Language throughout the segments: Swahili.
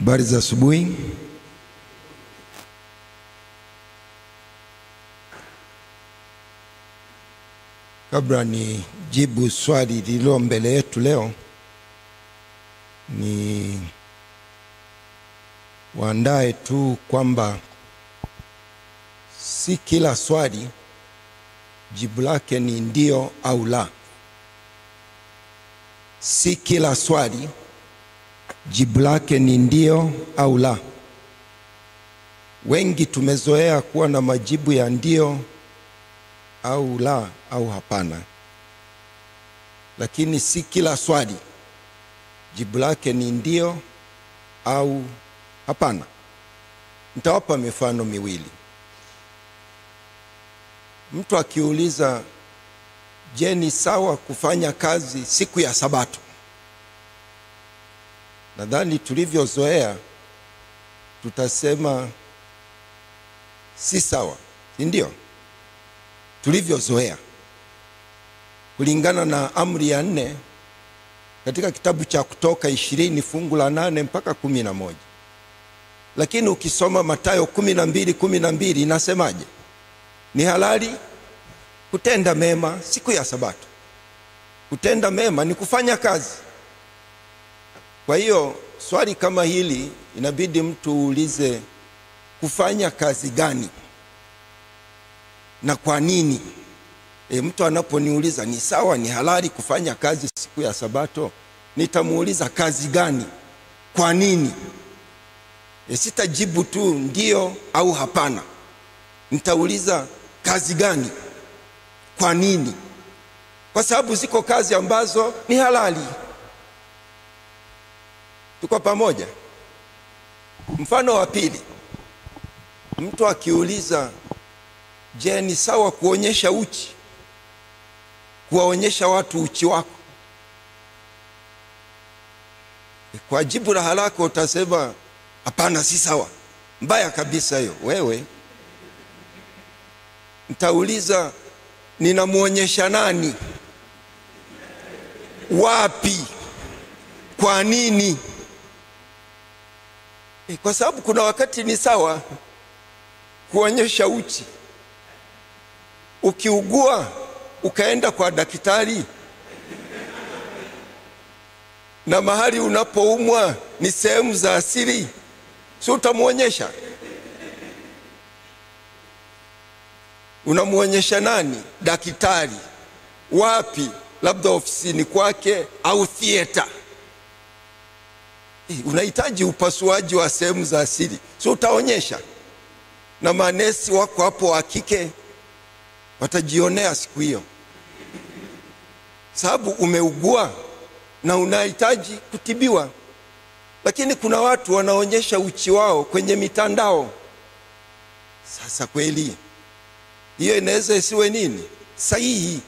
Habari za asubuhi. Kabla ni jibu swali lililo mbele yetu leo, ni waandae tu kwamba si kila swali jibu lake ni ndio au la. Si kila swali jibu lake ni ndio au la. Wengi tumezoea kuwa na majibu ya ndio au la au hapana. Lakini si kila swali jibu lake ni ndio au hapana. Nitawapa mifano miwili. Mtu akiuliza, je, ni sawa kufanya kazi siku ya Sabato? Nadhani tulivyozoea tutasema si sawa, ndio tulivyozoea, kulingana na amri ya 4 katika kitabu cha Kutoka 20 fungu la 8 mpaka 11. Lakini ukisoma Mathayo 12:12 inasemaje? Ni halali kutenda mema siku ya Sabato. Kutenda mema ni kufanya kazi. Kwa hiyo swali kama hili inabidi mtu uulize, kufanya kazi gani na kwa nini? Mtu anaponiuliza ni sawa, ni halali kufanya kazi siku ya Sabato, nitamuuliza kazi gani, kwa nini? Sitajibu tu ndio au hapana. Nitauliza kazi gani, kwa nini? Kwa sababu ziko kazi ambazo ni halali. Tuko pamoja? Mfano wa pili, mtu akiuliza, je, ni sawa kuonyesha uchi, kuwaonyesha watu uchi wako? Kwa jibu la haraka utasema hapana, si sawa, mbaya kabisa hiyo. Wewe nitauliza, ninamuonyesha nani, wapi, kwa nini? Kwa sababu kuna wakati ni sawa kuonyesha uchi. Ukiugua ukaenda kwa daktari, na mahali unapoumwa ni sehemu za asili, si utamuonyesha? Unamuonyesha nani? Daktari. Wapi? Labda ofisini kwake au theater. Unahitaji upasuaji wa sehemu za asili, so utaonyesha. Na manesi wako hapo wa kike watajionea siku hiyo, sababu umeugua na unahitaji kutibiwa. Lakini kuna watu wanaonyesha uchi wao kwenye mitandao. Sasa kweli hiyo inaweza isiwe nini? Sahihi.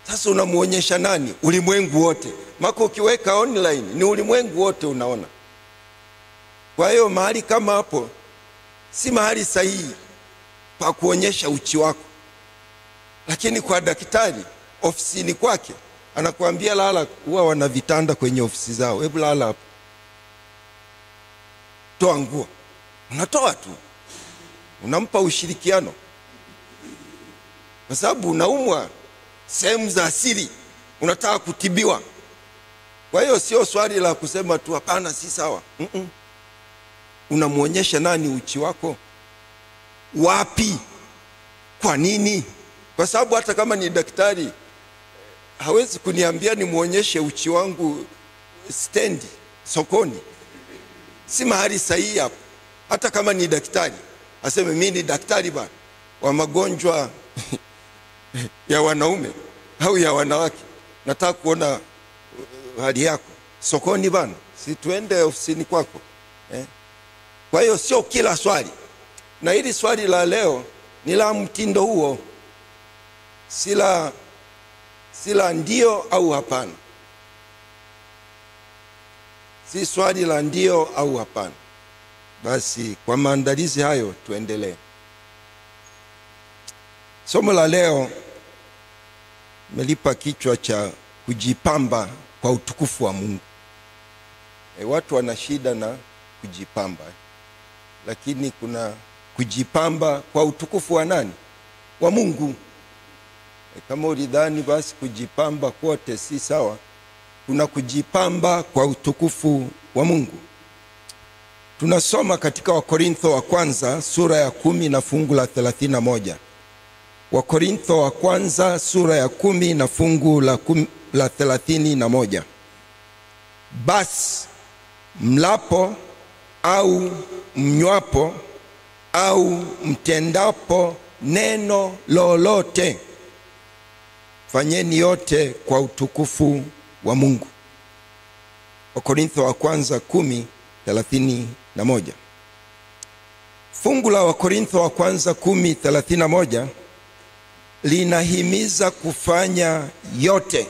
Sasa unamuonyesha nani? Ulimwengu wote. Mako ukiweka online ni ulimwengu wote unaona. Kwa hiyo mahali kama hapo si mahali sahihi pa kuonyesha uchi wako. Lakini kwa daktari ofisini kwake anakuambia lala, huwa wana vitanda kwenye ofisi zao, hebu lala hapo, toa nguo. Unatoa tu, unampa ushirikiano, kwa sababu unaumwa sehemu za asili, unataka kutibiwa. Kwa hiyo sio swali la kusema tu hapana, si sawa. Unamuonyesha nani uchi wako? Wapi? Kwa nini? Kwa sababu hata kama ni daktari hawezi kuniambia nimuonyeshe uchi wangu stendi sokoni. Si mahali sahihi hapo. Hata kama ni daktari aseme mimi ni daktari bana wa magonjwa ya wanaume au ya wanawake, nataka kuona hali yako sokoni bana, si tuende ofisini kwako. Kwa hiyo sio kila swali. Na hili swali la leo ni la mtindo huo, sila ndio au hapana. Si swali la ndio au hapana. Basi kwa maandalizi hayo tuendelee. Somo la leo melipa kichwa cha kujipamba kwa utukufu wa Mungu. Watu wana shida na kujipamba, lakini kuna kujipamba kwa utukufu wa nani? Wa Mungu. Kama ulidhani basi kujipamba kote si sawa, kuna kujipamba kwa utukufu wa Mungu. Tunasoma katika Wakorintho wa kwanza sura ya 10 na fungu la 31. Wakorintho wa kwanza sura ya 10 na fungu la 31. Basi mlapo au mnywapo au mtendapo neno lolote, fanyeni yote kwa utukufu wa Mungu. Wakorintho wa kwanza 10:31. Fungu la Wakorintho wa kwanza 10:31 linahimiza kufanya yote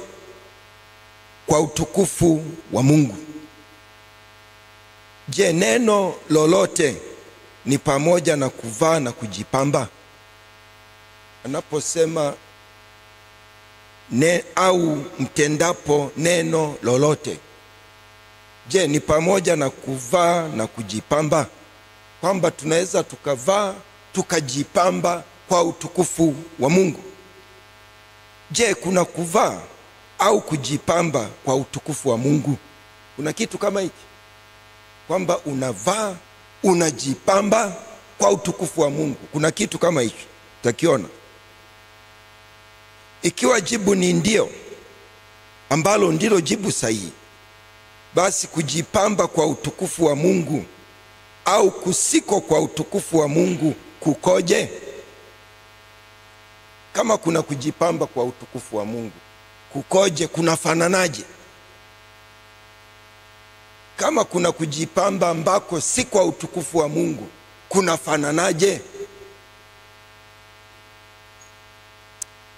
kwa utukufu wa Mungu. Je, neno lolote ni pamoja na kuvaa na kujipamba? Anaposema au mtendapo neno lolote, je, ni pamoja na kuvaa na kujipamba? Kwamba tunaweza tukavaa tukajipamba kwa utukufu wa Mungu. Je, kuna kuvaa au kujipamba kwa utukufu wa Mungu? Kuna kitu kama hiki, kwamba unavaa unajipamba kwa utukufu wa Mungu? Kuna kitu kama hiki? Takiona. Ikiwa jibu ni ndio, ambalo ndilo jibu sahihi, basi kujipamba kwa utukufu wa Mungu au kusiko kwa utukufu wa Mungu kukoje? Kama kuna kujipamba kwa utukufu wa Mungu kukoje? Kunafananaje? Kama kuna kujipamba ambako si kwa utukufu wa Mungu, kunafananaje?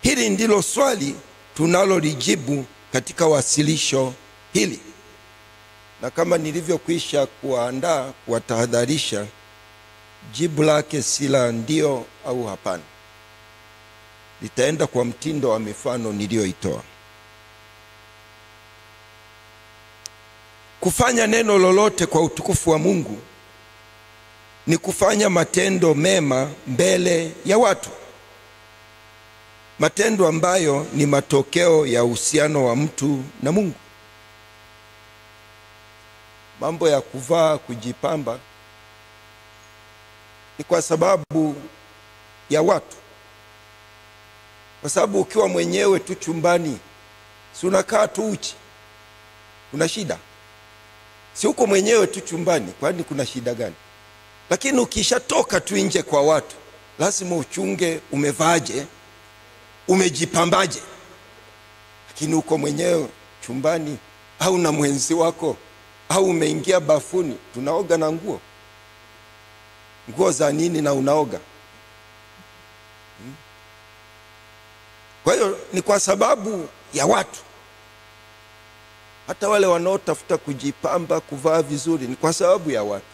Hili ndilo swali tunalolijibu katika wasilisho hili. Na kama nilivyokwisha kuandaa kuwatahadharisha, jibu lake si la ndio au hapana. Litaenda kwa mtindo wa mifano niliyoitoa. Kufanya neno lolote kwa utukufu wa Mungu ni kufanya matendo mema mbele ya watu. Matendo ambayo ni matokeo ya uhusiano wa mtu na Mungu. Mambo ya kuvaa, kujipamba ni kwa sababu ya watu. Kwa sababu ukiwa mwenyewe tu chumbani, si unakaa tu uchi, kuna shida? Si uko mwenyewe tu chumbani, kwani kuna shida gani? Lakini ukishatoka tu nje kwa watu, lazima uchunge umevaaje, umejipambaje. Lakini uko mwenyewe chumbani au na mwenzi wako, au umeingia bafuni, tunaoga na nguo za nini na unaoga? Kwa hiyo ni kwa sababu ya watu. Hata wale wanaotafuta kujipamba, kuvaa vizuri, ni kwa sababu ya watu.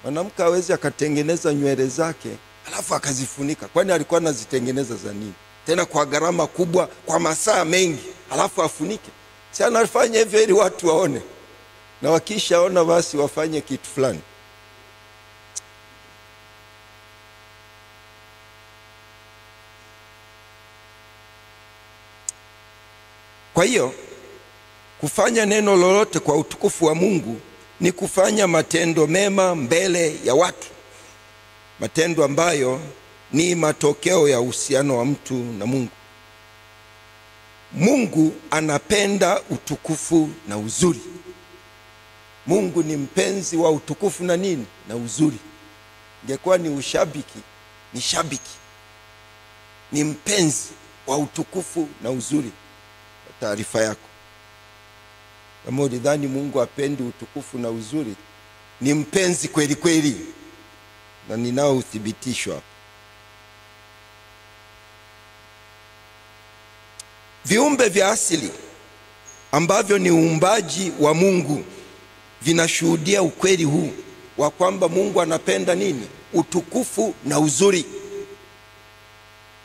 Mwanamke hawezi akatengeneza nywele zake alafu akazifunika. Kwani alikuwa anazitengeneza za nini? Tena kwa gharama kubwa, kwa masaa mengi, alafu afunike. Si anafanya hivyo ili watu waone, na wakishaona basi wafanye kitu fulani. Kwa hiyo kufanya neno lolote kwa utukufu wa Mungu ni kufanya matendo mema mbele ya watu. Matendo ambayo ni matokeo ya uhusiano wa mtu na Mungu. Mungu anapenda utukufu na uzuri. Mungu ni mpenzi wa utukufu na nini? Na uzuri. Ingekuwa ni ushabiki, ni shabiki. Ni mpenzi wa utukufu na uzuri. Taarifa yako, kama ulidhani Mungu apendi utukufu na uzuri, ni mpenzi kweli kweli, na ninao uthibitisho. Viumbe vya asili ambavyo ni uumbaji wa Mungu vinashuhudia ukweli huu wa kwamba Mungu anapenda nini? Utukufu na uzuri.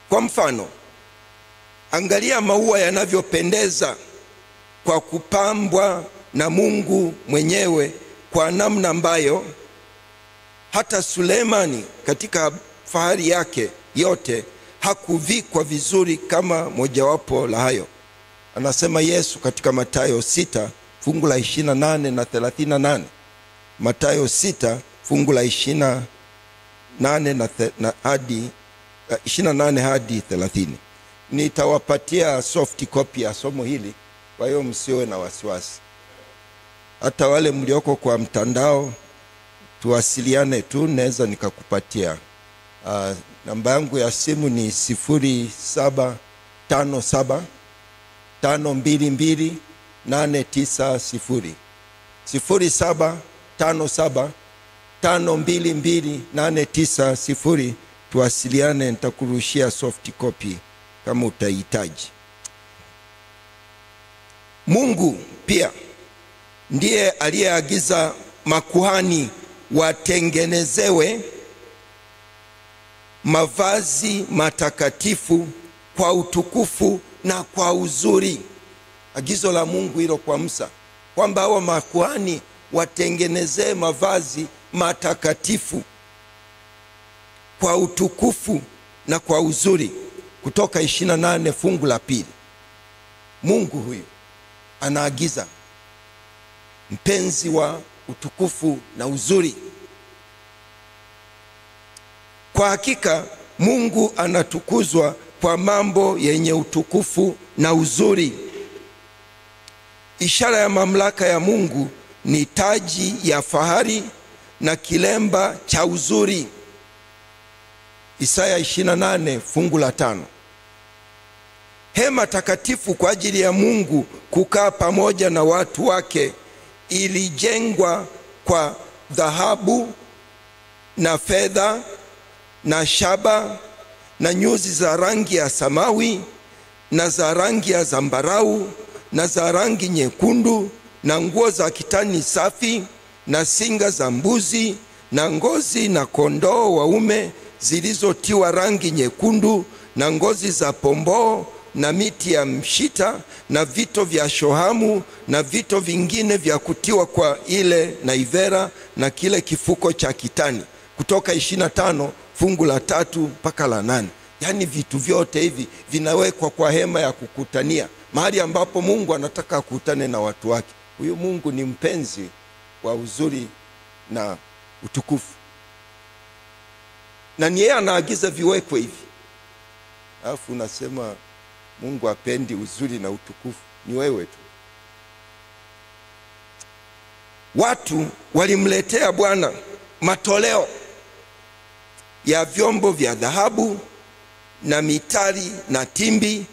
Kwa mfano, angalia maua yanavyopendeza kwa kupambwa na Mungu mwenyewe kwa namna ambayo hata Sulemani katika fahari yake yote hakuvikwa vizuri kama mojawapo la hayo. Anasema Yesu katika Mathayo 6 fungu la 28 na 38. Mathayo 6 fungu la 28 na hadi 28 hadi 30. Nitawapatia soft copy ya somo hili, kwa hiyo msiwe na wasiwasi. Hata wale mlioko kwa mtandao tuwasiliane tu, naweza nikakupatia. Namba yangu ya simu ni 0757 522 890. 0757 522 890. Tuwasiliane, nitakurushia soft copy kama utahitaji. Mungu pia ndiye aliyeagiza makuhani watengenezewe mavazi matakatifu kwa utukufu na kwa uzuri. Agizo la Mungu hilo kwa Musa, kwamba hao makuhani watengenezee mavazi matakatifu kwa utukufu na kwa uzuri. Kutoka 28 fungu la 2. Mungu huyu anaagiza, mpenzi wa utukufu na uzuri. Kwa hakika Mungu anatukuzwa kwa mambo yenye utukufu na uzuri. Ishara ya mamlaka ya Mungu ni taji ya fahari na kilemba cha uzuri. Isaya 28 fungu la 5. Hema takatifu kwa ajili ya Mungu kukaa pamoja na watu wake ilijengwa kwa dhahabu na fedha na shaba na nyuzi za rangi ya samawi na za rangi ya zambarau na za rangi nyekundu na nguo za kitani safi na singa za mbuzi na ngozi na kondoo waume zilizotiwa rangi nyekundu na ngozi za pomboo na miti ya mshita na vito vya shohamu na vito vingine vya kutiwa kwa ile naivera na kile kifuko cha kitani. Kutoka 25 fungu la 3 mpaka la 8. Yaani vitu vyote hivi vinawekwa kwa hema ya kukutania, mahali ambapo Mungu anataka kukutane na watu wake. Huyu Mungu ni mpenzi wa uzuri na utukufu, na ni yeye anaagiza viwekwe hivi. Alafu unasema Mungu apendi uzuri na utukufu, ni wewe tu. Watu walimletea Bwana matoleo ya vyombo vya dhahabu na mitari na timbi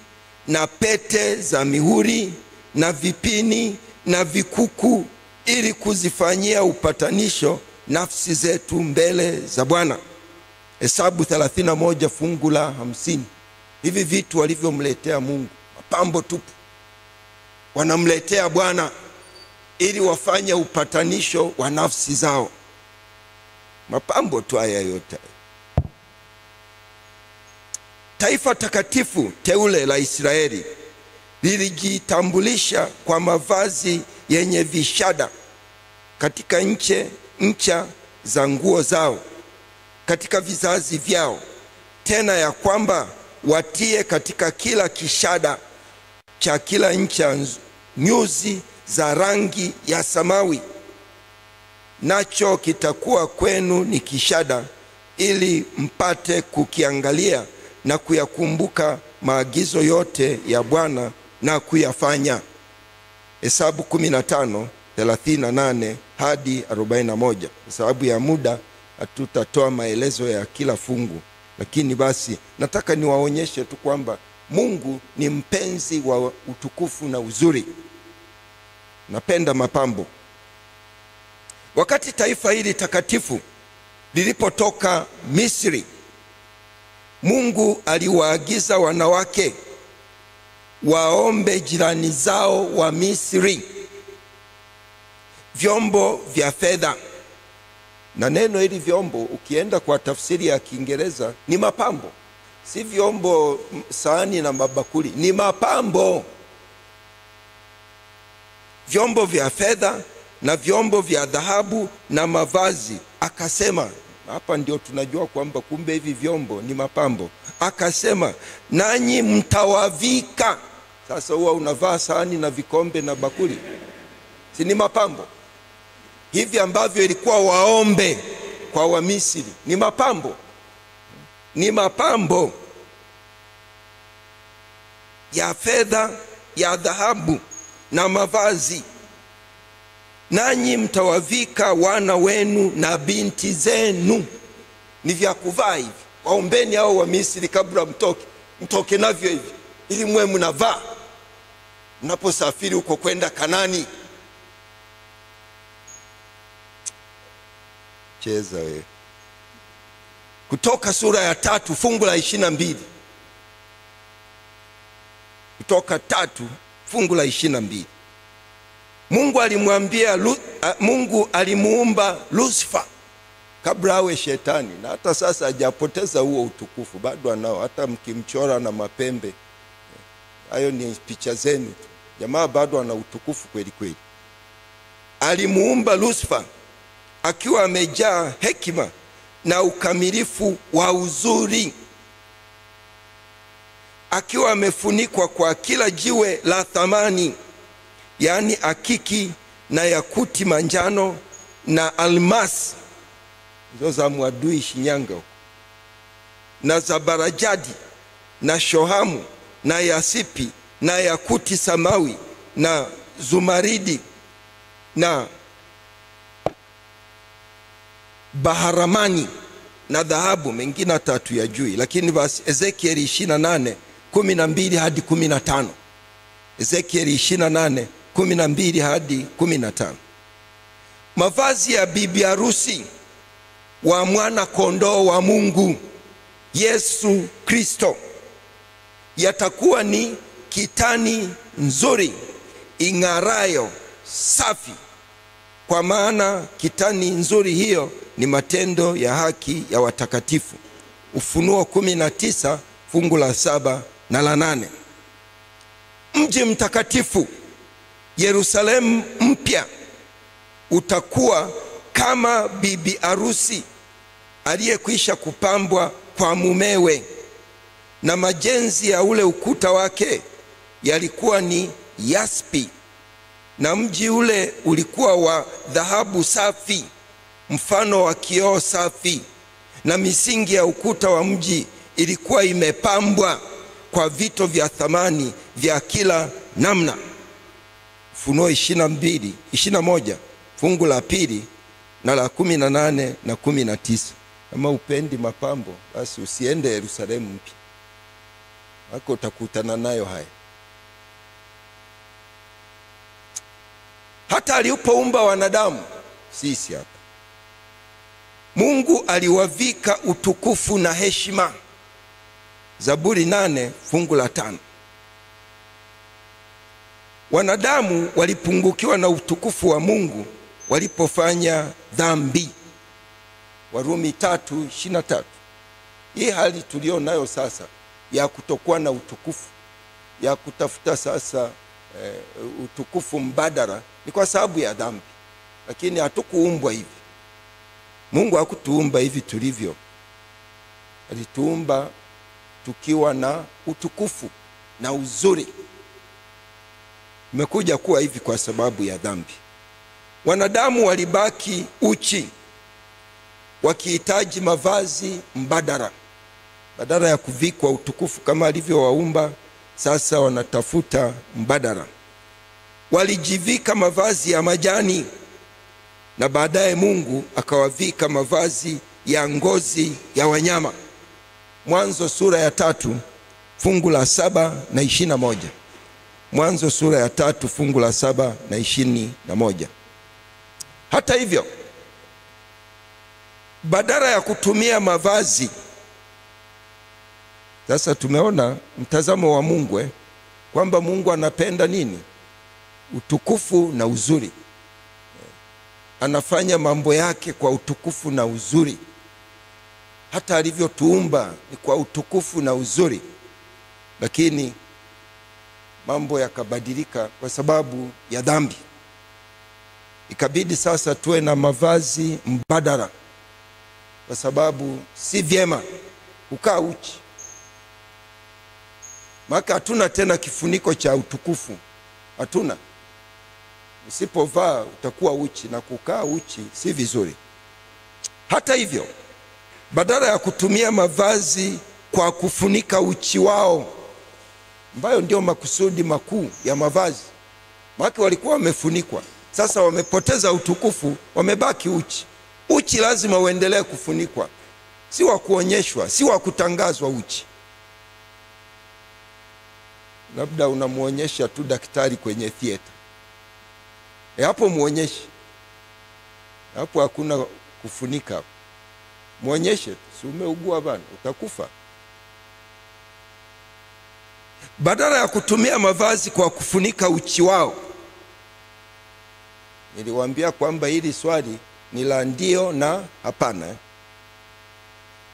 na pete za mihuri na vipini na vikuku, ili kuzifanyia upatanisho nafsi zetu mbele za Bwana. Hesabu 31 fungu la 50. Hivi vitu walivyomletea Mungu, mapambo tupu, wanamletea Bwana ili wafanye upatanisho wa nafsi zao. Mapambo tu haya yote. Taifa takatifu teule la Israeli lilijitambulisha kwa mavazi yenye vishada katika ncha za nguo zao katika vizazi vyao, tena ya kwamba watie katika kila kishada cha kila ncha nyuzi za rangi ya samawi, nacho kitakuwa kwenu ni kishada, ili mpate kukiangalia na kuyakumbuka maagizo yote ya Bwana na kuyafanya. Hesabu 15:38 hadi 41. Kwa sababu ya muda hatutatoa maelezo ya kila fungu, lakini basi nataka niwaonyeshe tu kwamba Mungu ni mpenzi wa utukufu na uzuri. Napenda mapambo. Wakati taifa hili takatifu lilipotoka Misri, Mungu aliwaagiza wanawake waombe jirani zao wa Misri vyombo vya fedha. Na neno hili vyombo, ukienda kwa tafsiri ya Kiingereza, ni mapambo. Si vyombo sahani na mabakuli, ni mapambo. Vyombo vya fedha na vyombo vya dhahabu na mavazi. Akasema, hapa ndio tunajua kwamba kumbe hivi vyombo ni mapambo. Akasema, nanyi mtawavika. Sasa huwa unavaa sahani na vikombe na bakuli, si ni mapambo? Hivi ambavyo ilikuwa waombe kwa Wamisri ni mapambo, ni mapambo ya fedha, ya dhahabu na mavazi. Nanyi mtawavika wana wenu na binti zenu. Ni vya kuvaa hivi. Waombeni hao Wamisri kabla mtoke navyo hivi, ili mwe mnavaa mnaposafiri huko kwenda Kanani. Cheza wewe. Kutoka sura ya 3 fungu la 22. Kutoka 3 fungu la 22. Mungu alimuumba Lucifer kabla awe shetani, na hata sasa hajapoteza huo utukufu, bado anao. Hata mkimchora na mapembe, hayo ni picha zenu. Jamaa bado ana utukufu kweli kweli. Alimuumba Lucifer akiwa amejaa hekima na ukamilifu wa uzuri, akiwa amefunikwa kwa kila jiwe la thamani, yani akiki na yakuti manjano na almasi, hizo za Mwadui Shinyanga, na zabarajadi na shohamu na yasipi na yakuti samawi na zumaridi na baharamani na dhahabu. Mengine 3 ya juu, lakini basi Ezekieli 28:12 hadi 15. Ezekieli 28:12 hadi 15. Mavazi ya bibi harusi wa mwana kondoo wa Mungu Yesu Kristo yatakuwa ni kitani nzuri ing'arayo safi, kwa maana kitani nzuri hiyo ni matendo ya haki ya watakatifu. Ufunuo 19 fungu la 7 na la 8. Mji mtakatifu Yerusalemu mpya utakuwa kama bibi harusi aliyekwisha kupambwa kwa mumewe, na majenzi ya ule ukuta wake yalikuwa ni yaspi, na mji ule ulikuwa wa dhahabu safi mfano wa kioo safi, na misingi ya ukuta wa mji ilikuwa imepambwa kwa vito vya thamani vya kila namna. Ufunuo 21 fungu la 2 na la 18 na 19. Kama upendi mapambo, basi usiende Yerusalemu mpya, wako utakutana nayo haya. Hata alipoumba wanadamu sisi hapa, Mungu aliwavika utukufu na heshima. Zaburi 8 fungu la 5. Wanadamu walipungukiwa na utukufu wa Mungu walipofanya dhambi. Warumi 3:23. Hii hali tulio nayo sasa ya kutokuwa na utukufu, ya kutafuta sasa utukufu mbadala, ni kwa sababu ya dhambi. Lakini hatukuumbwa hivi. Mungu hakutuumba hivi tulivyo. Alituumba tukiwa na utukufu na uzuri. Imekuja kuwa hivi kwa sababu ya dhambi. Wanadamu walibaki uchi, wakihitaji mavazi mbadala. Badala ya kuvikwa utukufu kama alivyowaumba, sasa wanatafuta mbadala. Walijivika mavazi ya majani, na baadaye Mungu akawavika mavazi ya ngozi ya wanyama. Mwanzo sura ya 3 fungu la 7 na 21. Mwanzo sura ya 3 fungu la 7 na 21. Hata hivyo, badala ya kutumia mavazi, sasa tumeona mtazamo wa Mungu, kwamba Mungu anapenda nini? Utukufu na uzuri. Anafanya mambo yake kwa utukufu na uzuri. Hata alivyotuumba ni kwa utukufu na uzuri. Lakini mambo yakabadilika kwa sababu ya dhambi. ikabidi sasa tuwe na mavazi mbadala, kwa sababu si vyema kukaa uchi. Maka hatuna tena kifuniko cha utukufu, hatuna. Usipovaa utakuwa uchi, na kukaa uchi si vizuri. Hata hivyo, badala ya kutumia mavazi kwa kufunika uchi wao, ambayo ndio makusudi makuu ya mavazi, maki walikuwa wamefunikwa, sasa wamepoteza utukufu, wamebaki uchi. Uchi lazima uendelee kufunikwa, si wa kuonyeshwa, si wa kutangazwa uchi. Labda unamuonyesha tu daktari kwenye theater, hapo muonyeshe, hapo hakuna kufunika. Muonyeshe, si umeugua bana, utakufa. Badala ya kutumia mavazi kwa kufunika uchi wao. Niliwaambia kwamba hili swali ni la ndio na hapana.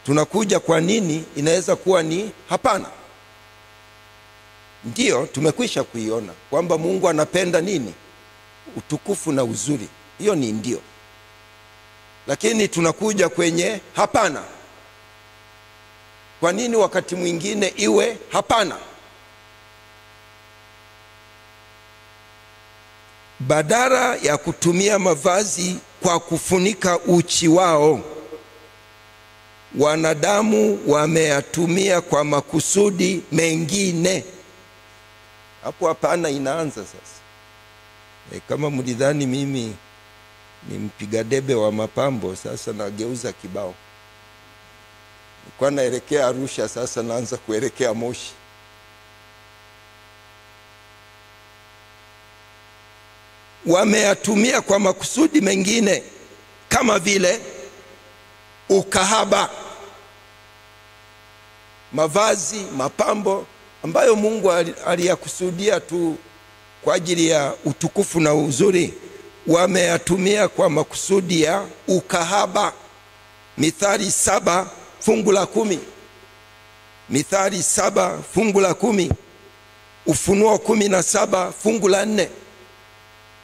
Tunakuja kwa nini inaweza kuwa ni hapana. Ndio tumekwisha kuiona kwamba Mungu anapenda nini? Utukufu na uzuri. Hiyo ni ndio. Lakini tunakuja kwenye hapana. Kwa nini wakati mwingine iwe hapana? Badala ya kutumia mavazi kwa kufunika uchi wao, wanadamu wameyatumia kwa makusudi mengine. Hapo hapana inaanza sasa. Kama mlidhani mimi ni mpiga debe wa mapambo, sasa nageuza kibao. Nilikuwa naelekea Arusha, sasa naanza kuelekea Moshi. Wameyatumia kwa makusudi mengine, kama vile ukahaba. Mavazi, mapambo ambayo Mungu aliyakusudia tu kwa ajili ya utukufu na uzuri, wameyatumia kwa makusudi ya ukahaba. Mithali 7 fungu la 10. Mithali 7 fungu la 10. Ufunuo 17 fungu la 4.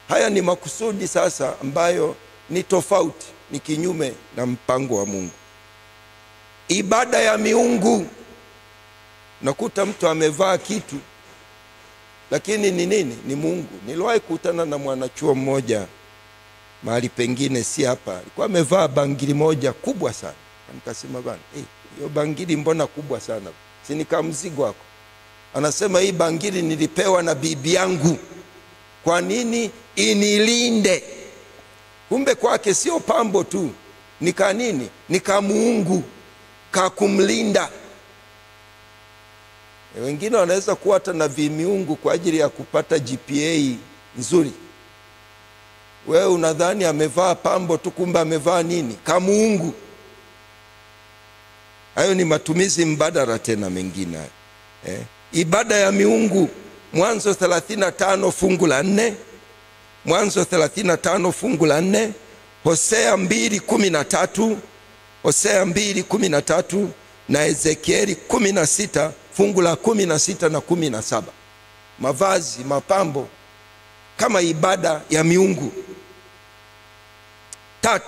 Haya ni makusudi sasa ambayo ni tofauti, ni kinyume na mpango wa Mungu. Ibada ya miungu. Nakuta mtu amevaa kitu, lakini ni nini? Ni Mungu. Niliwahi kukutana na mwanachuo mmoja mahali pengine, si hapa. Alikuwa amevaa bangili moja kubwa sana. Nikasema bana, hiyo bangili mbona kubwa sana? Si ni kama mzigo wako? Anasema hii bangili nilipewa na bibi yangu. Kwa nini? Inilinde. Kumbe kwake sio pambo tu, ni kanini? Ni kama Mungu kakumlinda. Wengine wanaweza kuwa hata na vimiungu kwa ajili ya kupata GPA nzuri. Wewe unadhani amevaa pambo tu, kumbe amevaa nini? Kama Mungu. Hayo ni matumizi mbadala tena mengine. Ibada ya miungu. Mwanzo 35 fungu la 4. Mwanzo 35 fungu la 4. Hosea 2:13. Hosea 2:13 na Ezekieli 16 fungu la 16 na 17. Mavazi, mapambo kama ibada ya miungu. 3.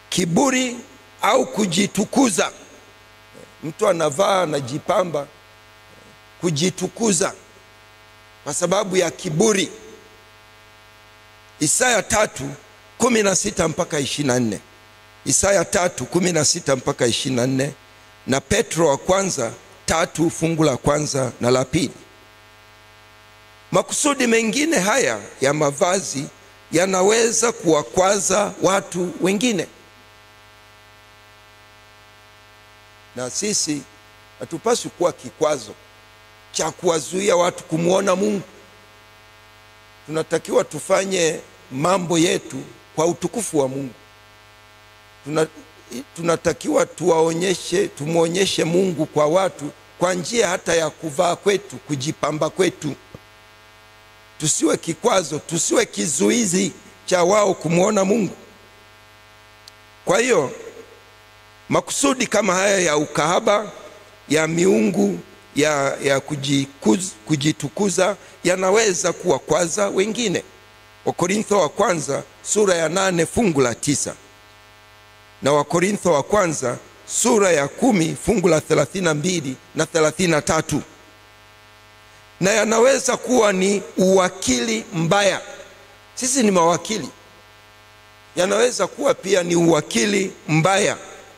Kiburi au kujitukuza. Mtu anavaa anajipamba kujitukuza kwa sababu ya kiburi. Isaya 3:16 mpaka 24. Isaya 3:16 mpaka 24 na Petro wa kwanza 3 fungu la 1 na la 2. Makusudi mengine haya ya mavazi yanaweza kuwakwaza watu wengine, na sisi hatupaswi kuwa kikwazo cha kuwazuia watu kumuona Mungu. Tunatakiwa tufanye mambo yetu kwa utukufu wa Mungu. Tunatakiwa tumuonyeshe Mungu kwa watu kwa njia hata ya kuvaa kwetu, kujipamba kwetu. Tusiwe kikwazo, tusiwe kizuizi cha wao kumuona Mungu. Kwa hiyo makusudi kama haya ya ukahaba, ya miungu, ya kujitukuza yanaweza kuwakwaza wengine. Wakorintho wa kwanza sura ya 8 fungu la 9 na Wakorintho wa kwanza sura ya 10 fungu la 32 na 33. Na yanaweza kuwa ni uwakili mbaya. Sisi ni mawakili. Yanaweza kuwa pia ni uwakili mbaya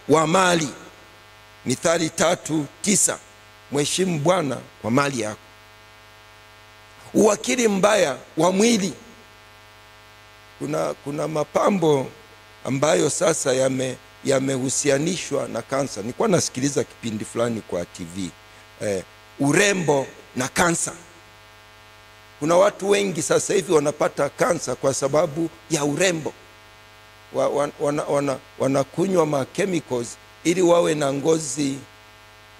wa mali. Mithali 3:9, mheshimu Bwana kwa mali yako. Uwakili mbaya wa mwili. Kuna mapambo ambayo sasa yamehusianishwa na kansa. Nilikuwa nasikiliza kipindi fulani kwa TV. Urembo na kansa. Kuna watu wengi sasa hivi wanapata kansa kwa sababu ya urembo. Wanakunywa ma chemicals ili wawe na ngozi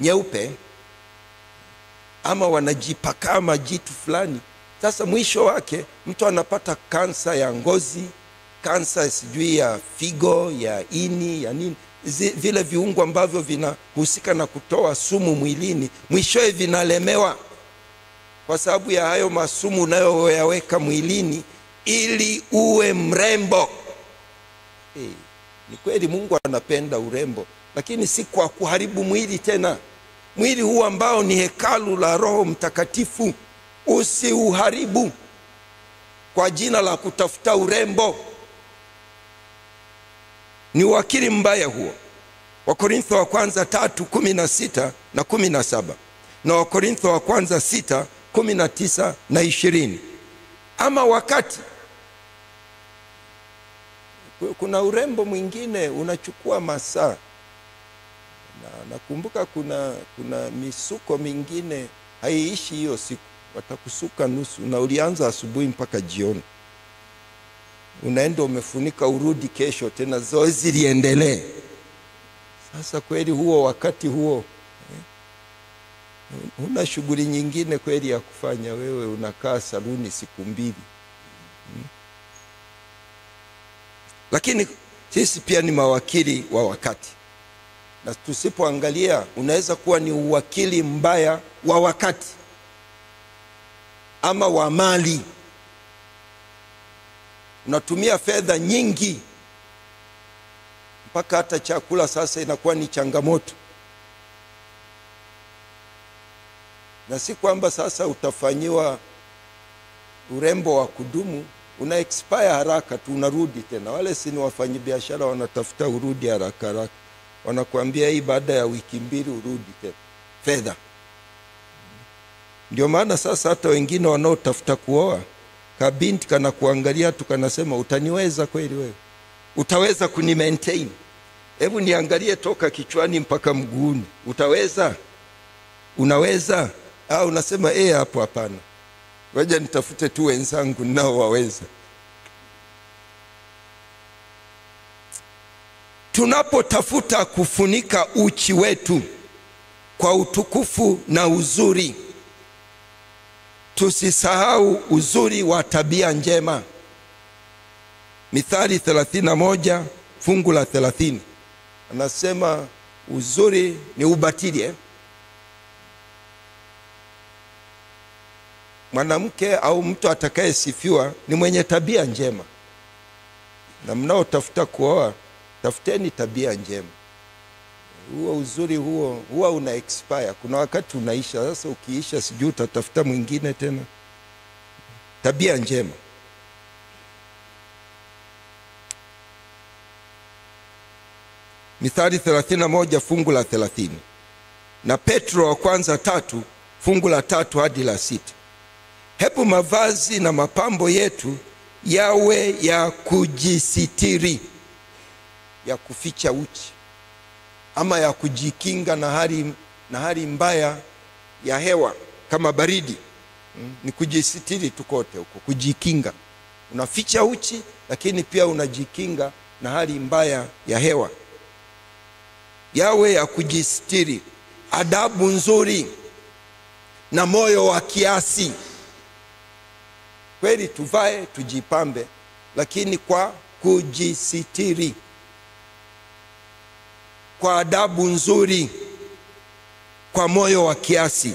nyeupe, ama wanajipaka majitu fulani. Sasa mwisho wake mtu anapata kansa ya ngozi, kansa sijui ya figo, ya ini, ya nini. Vile viungo ambavyo vinahusika na kutoa sumu mwilini, mwishowe vinalemewa kwa sababu ya hayo masumu unayoyaweka mwilini ili uwe mrembo. Ni kweli Mungu anapenda urembo, lakini si kwa kuharibu mwili tena. Mwili huu ambao ni hekalu la Roho Mtakatifu, usiuharibu kwa jina la kutafuta urembo. Ni wakili mbaya huo. Wakorintho wa kwanza 3:16 na 17 na Wakorintho wa kwanza 6:19 na 20. Ama wakati kuna urembo mwingine unachukua masaa. Nakumbuka kuna misuko mingine haiishi hiyo siku, watakusuka nusu na ulianza asubuhi mpaka jioni. Unaenda umefunika, urudi kesho tena zoezi liendelee. Sasa kweli huo wakati huo una shughuli nyingine kweli ya kufanya, wewe unakaa saluni siku 2. Lakini sisi pia ni mawakili wa wakati. Na tusipoangalia unaweza kuwa ni uwakili mbaya wa wakati ama wa mali. Unatumia fedha nyingi mpaka hata chakula sasa inakuwa ni changamoto. Na si kwamba sasa utafanyiwa urembo wa kudumu, una expire haraka tu, unarudi tena. Wale si ni wafanyabiashara wanatafuta urudi haraka haraka. Wanakuambia hii baada ya wiki 2 urudi tena. Fedha. Ndio maana sasa hata wengine wanaotafuta kuoa, kabinti kana kuangalia tu kanasema, utaniweza kweli wewe? Utaweza kuni maintain? Hebu niangalie toka kichwani mpaka mguuni. Utaweza? Unaweza? Au unasema hapo hapana, waje nitafute tu wenzangu nao waweza. Tunapotafuta kufunika uchi wetu kwa utukufu na uzuri, tusisahau uzuri wa tabia njema. Mithali 31 fungu la 30 anasema uzuri ni ubatili. Mwanamke au mtu atakayesifiwa ni mwenye tabia njema. Na mnaotafuta kuoa, tafuteni tabia njema. Huo uzuri huwa una expire. Kuna wakati unaisha. Sasa ukiisha sijui utatafuta mwingine tena. Tabia njema. Mithali 31 fungu la 30 na Petro wa kwanza 3 fungu la 3 hadi la 6. Hebu mavazi na mapambo yetu yawe ya kujisitiri, ya kuficha uchi, ama ya kujikinga na hali mbaya ya hewa kama baridi. Ni kujisitiri tukote huko, kujikinga. Unaficha uchi lakini pia unajikinga na hali mbaya ya hewa. Yawe ya kujisitiri, adabu nzuri na moyo wa kiasi. Kweli tuvae, tujipambe, lakini kwa kujisitiri, kwa adabu nzuri, kwa moyo wa kiasi.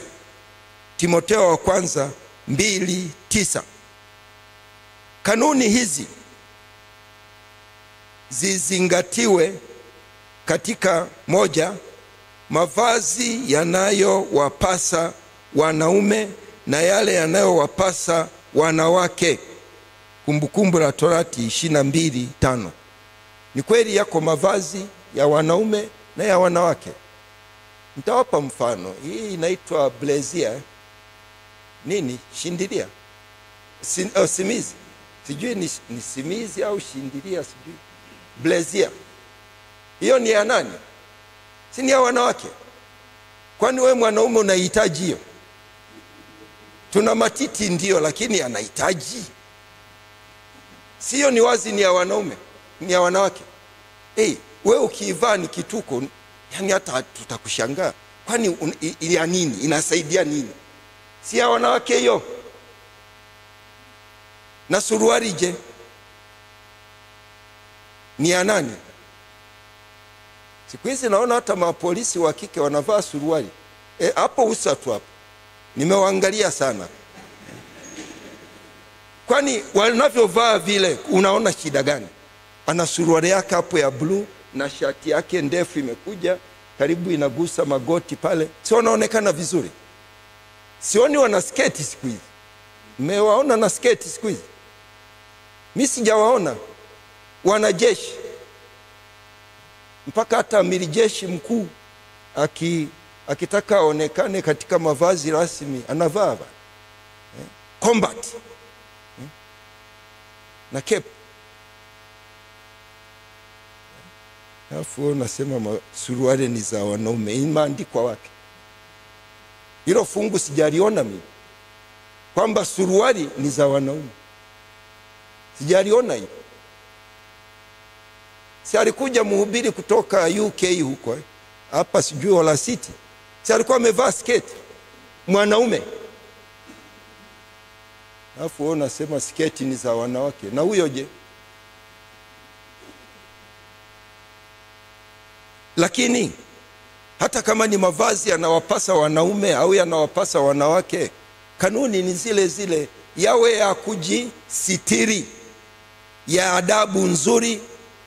Timotheo wa kwanza 2:9. Kanuni hizi zizingatiwe katika: moja, mavazi yanayowapasa wanaume na yale yanayowapasa wanawake. Kumbukumbu la Torati 22:5. Ni kweli yako mavazi ya wanaume na ya wanawake. Nitawapa mfano. Hii inaitwa blazer. Nini? Shindilia. Simizi. Sijui ni simizi au shindilia, sijui. Blazer. Hiyo ni ya nani? Si ni ya wanawake? Kwani wewe mwanaume unahitaji hiyo? Tuna matiti ndio, lakini anahitaji? Sio, ni wazi ni ya wanaume, ni ya wanawake. Wewe ukivaa ni kituko, yani hata tutakushangaa. Kwani ya nini? Inasaidia nini? Si ya wanawake hiyo? Na suruali je? Ni ya nani? Siku hizi naona hata mapolisi wa kike wanavaa suruali. Hapo usatu hapo. Nimewaangalia sana. Kwani wanavyovaa vile unaona shida gani? Ana suruali yake hapo ya blue na shati yake ndefu imekuja karibu inagusa magoti pale. Si wanaonekana vizuri? Sioni wana sketi siku hizi. Mmewaona na sketi siku hizi? Mimi sijawaona. Wanajeshi, mpaka hata amiri jeshi mkuu akitaka aonekane katika mavazi rasmi anavaa combat na cape. Alafu unasema suruali ni za wanaume. Imeandikwa wapi? Hilo fungu sijaliona mimi, kwamba suruali ni za wanaume. Sijaliona hiyo. Si alikuja mhubiri kutoka UK huko hapa sijui wala City, si alikuwa amevaa sketi mwanaume? Alafu wewe unasema sketi ni za wanawake. Na huyo je? Lakini hata kama ni mavazi yanawapasa wanaume au yanawapasa wanawake, kanuni ni zile zile, yawe ya kujisitiri, ya adabu nzuri,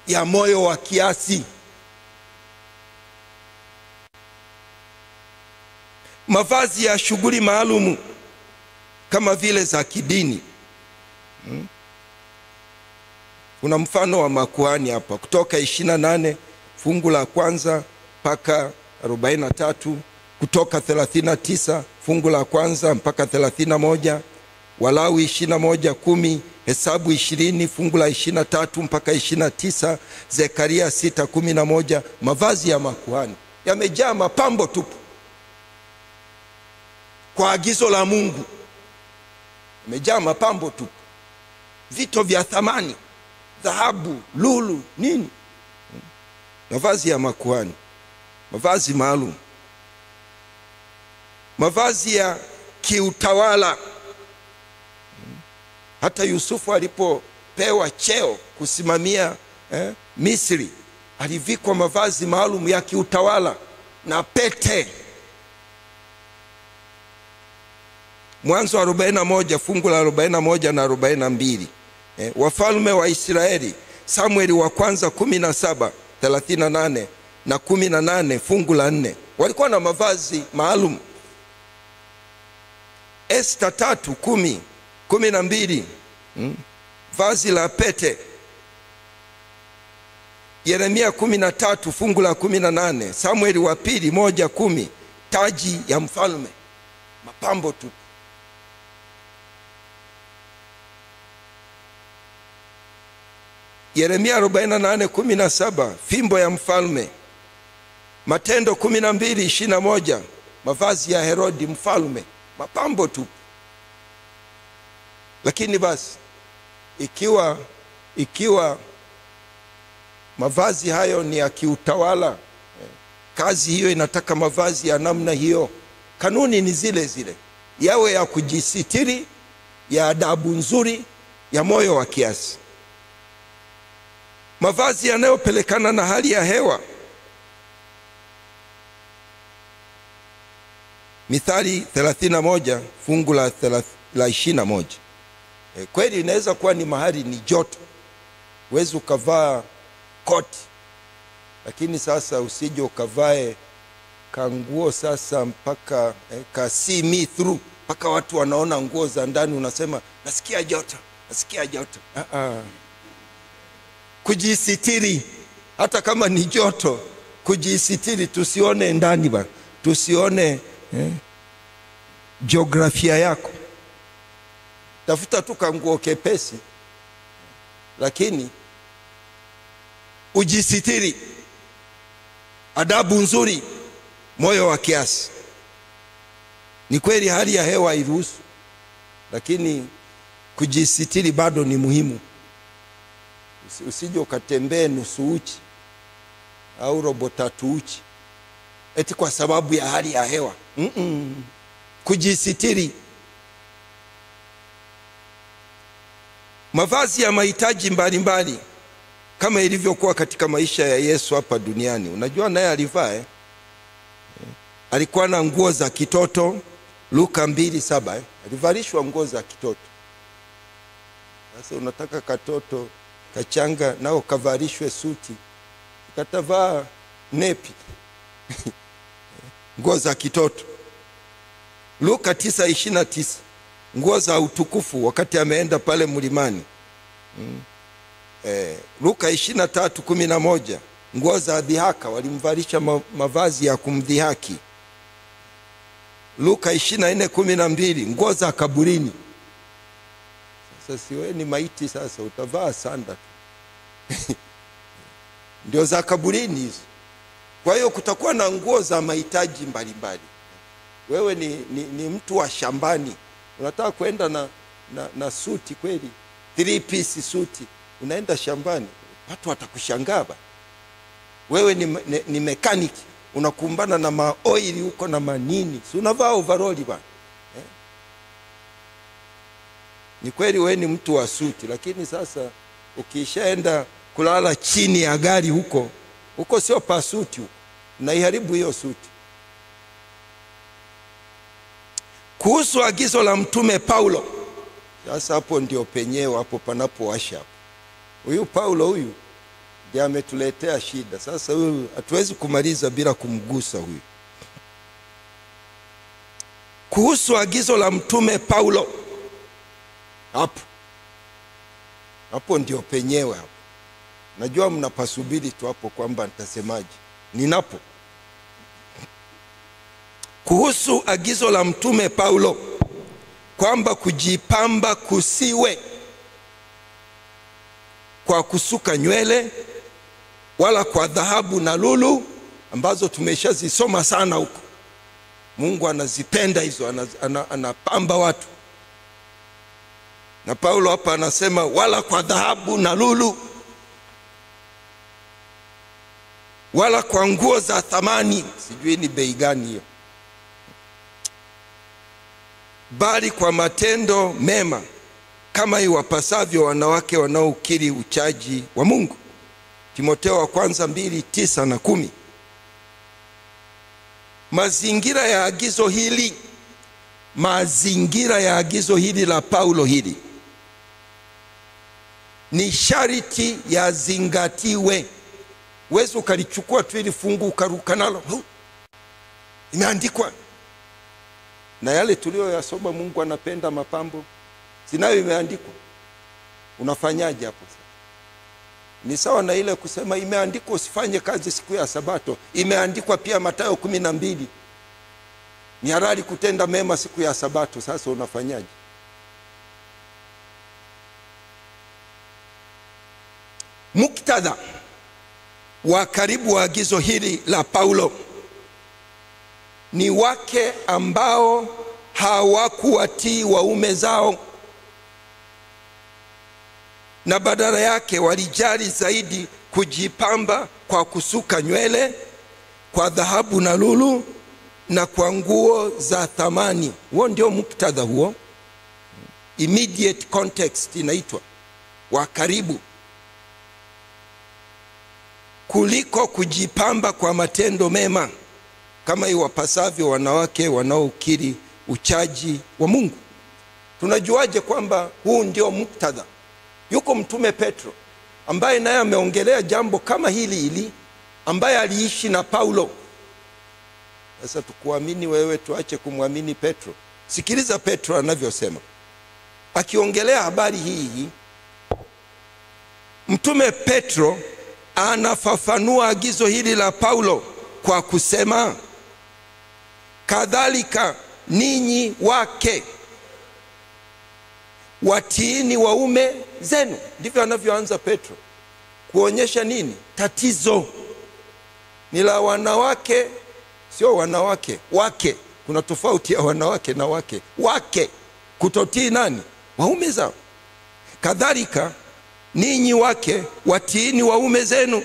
ya moyo wa kiasi. Mavazi ya shughuli maalumu kama vile za kidini. Kuna mfano wa makuhani hapa, Kutoka 28 fungu la kwanza mpaka 43, Kutoka 39 fungu la kwanza mpaka 31, Walawi 21:10, Hesabu 20 fungu la 23 mpaka 29, Zekaria 6:11. Mavazi ya makuhani yamejaa mapambo tupu kwa agizo la Mungu. Yamejaa mapambo tupu, vito vya thamani, dhahabu, lulu, nini. Mavazi ya makuhani, mavazi maalum. Mavazi ya kiutawala. Hata Yusufu alipopewa cheo kusimamia Misri, alivikwa mavazi maalum ya kiutawala na pete. Mwanzo 41 fungu la 41 na 42. Wafalme wa Israeli, Samueli wa kwanza 17:38 na 18 fungu la 4. Walikuwa na mavazi maalum. Esta 3:10-12, vazi la pete. Yeremia 13 fungu la 18, Samueli wa pili 1:10, taji ya mfalme. Mapambo tu. Yeremia 48:17, fimbo ya mfalme. Matendo 12:21, mavazi ya Herodi mfalme. Mapambo tu. Lakini basi ikiwa mavazi hayo ni ya kiutawala, kazi hiyo inataka mavazi ya namna hiyo, kanuni ni zile zile, yawe ya kujisitiri, ya adabu nzuri, ya moyo wa kiasi. Mavazi yanayopelekana na hali ya hewa. Mithali 31 fungu la 21, Kweli inaweza kuwa ni mahali ni joto, huwezi ukavaa koti, lakini sasa usije ukavae kanguo sasa mpaka ka see me through, mpaka watu wanaona nguo za ndani, unasema nasikia joto, nasikia joto. Kujisitiri, hata kama ni joto, kujisitiri, tusione ndani bana, tusione jiografia yako. Tafuta tu kanguo kepesi, lakini ujisitiri. Adabu nzuri, moyo wa kiasi. Ni kweli hali ya hewa hairuhusu, lakini kujisitiri bado ni muhimu. Usije ukatembee nusu uchi au robo tatu uchi eti kwa sababu ya hali ya hewa. Kujisitiri. Mavazi ya mahitaji mbalimbali kama ilivyokuwa katika maisha ya Yesu hapa duniani. Unajua naye alivaa alikuwa na nguo za kitoto. Luka 2:7 alivalishwa nguo za kitoto. Sasa unataka katoto kachanga nao kavalishwe suti, katavaa nepi nguo za kitoto. Luka 9:29 nguo za utukufu wakati ameenda pale mlimani. Luka 23:11 nguo za dhihaka, walimvalisha mavazi ya kumdhihaki. Luka 24:12 nguo za kaburini. Sasa siwe ni maiti, sasa utavaa sanda ndio za kaburini hizo. Kwa hiyo kutakuwa na nguo za mahitaji mbalimbali. Wewe ni mtu wa shambani, unataka kwenda na suti kweli, 3 piece suti, unaenda shambani, watu watakushangaa. Wewe ni mechanic, unakumbana na maoili huko na manini, si unavaa overall bwana. Ni kweli wewe ni mtu wa suti, lakini sasa ukishaenda kulala chini ya gari huko sio pa suti, unaiharibu hiyo suti. Kuhusu agizo la mtume Paulo, sasa hapo ndio penyewe, hapo panapowasha. Huyu Paulo huyu ndiye ametuletea shida. Sasa huyu hatuwezi kumaliza bila kumgusa huyu. Kuhusu agizo la mtume Paulo, hapo ndio penyewe hapo. Najua mnapasubiri tu hapo kwamba nitasemaje. Ninapo kuhusu agizo la mtume Paulo kwamba kujipamba kusiwe kwa kusuka nywele wala kwa dhahabu na lulu, ambazo tumeshazisoma sana huko. Mungu anazipenda hizo, anapamba watu. Na Paulo hapa anasema wala kwa dhahabu na lulu, wala kwa nguo za thamani, sijui ni bei gani hiyo, bali kwa matendo mema kama iwapasavyo wanawake wanaokiri uchaji wa Mungu. Timotheo wa kwanza 2:9 na 10. Mazingira ya agizo hili la Paulo hili ni sharti ya zingatiwe. Wewe ukalichukua tu ili fungu ukaruka nalo, imeandikwa. Na yale tuliyoyasoma, Mungu anapenda mapambo, sinayo imeandikwa. Unafanyaje hapo sasa? Ni sawa na ile kusema imeandikwa usifanye kazi siku ya Sabato. Imeandikwa pia Mathayo 12 ni halali kutenda mema siku ya Sabato. Sasa unafanyaje? Muktadha wa karibu wa agizo hili la Paulo ni wake ambao hawakuwatii waume zao, na badala yake walijali zaidi kujipamba kwa kusuka nywele, kwa dhahabu na lulu, na kwa nguo za thamani. Huo ndio muktadha huo, immediate context inaitwa wa karibu, kuliko kujipamba kwa matendo mema kama iwapasavyo wanawake wanaokiri uchaji wa Mungu. Tunajuaje kwamba huu ndio muktadha? Yuko mtume Petro ambaye naye ameongelea jambo kama hili ambaye aliishi na Paulo. Sasa tukuamini wewe, tuache kumwamini Petro? Sikiliza Petro anavyosema akiongelea habari hii. Mtume Petro anafafanua agizo hili la Paulo kwa kusema, kadhalika ninyi wake watiini waume zenu. Ndivyo anavyoanza Petro, kuonyesha nini? Tatizo ni la wanawake, sio wanawake wake. Kuna tofauti ya wanawake na wake. Wake kutotii nani? Waume zao. Kadhalika ninyi wake watiini waume zenu,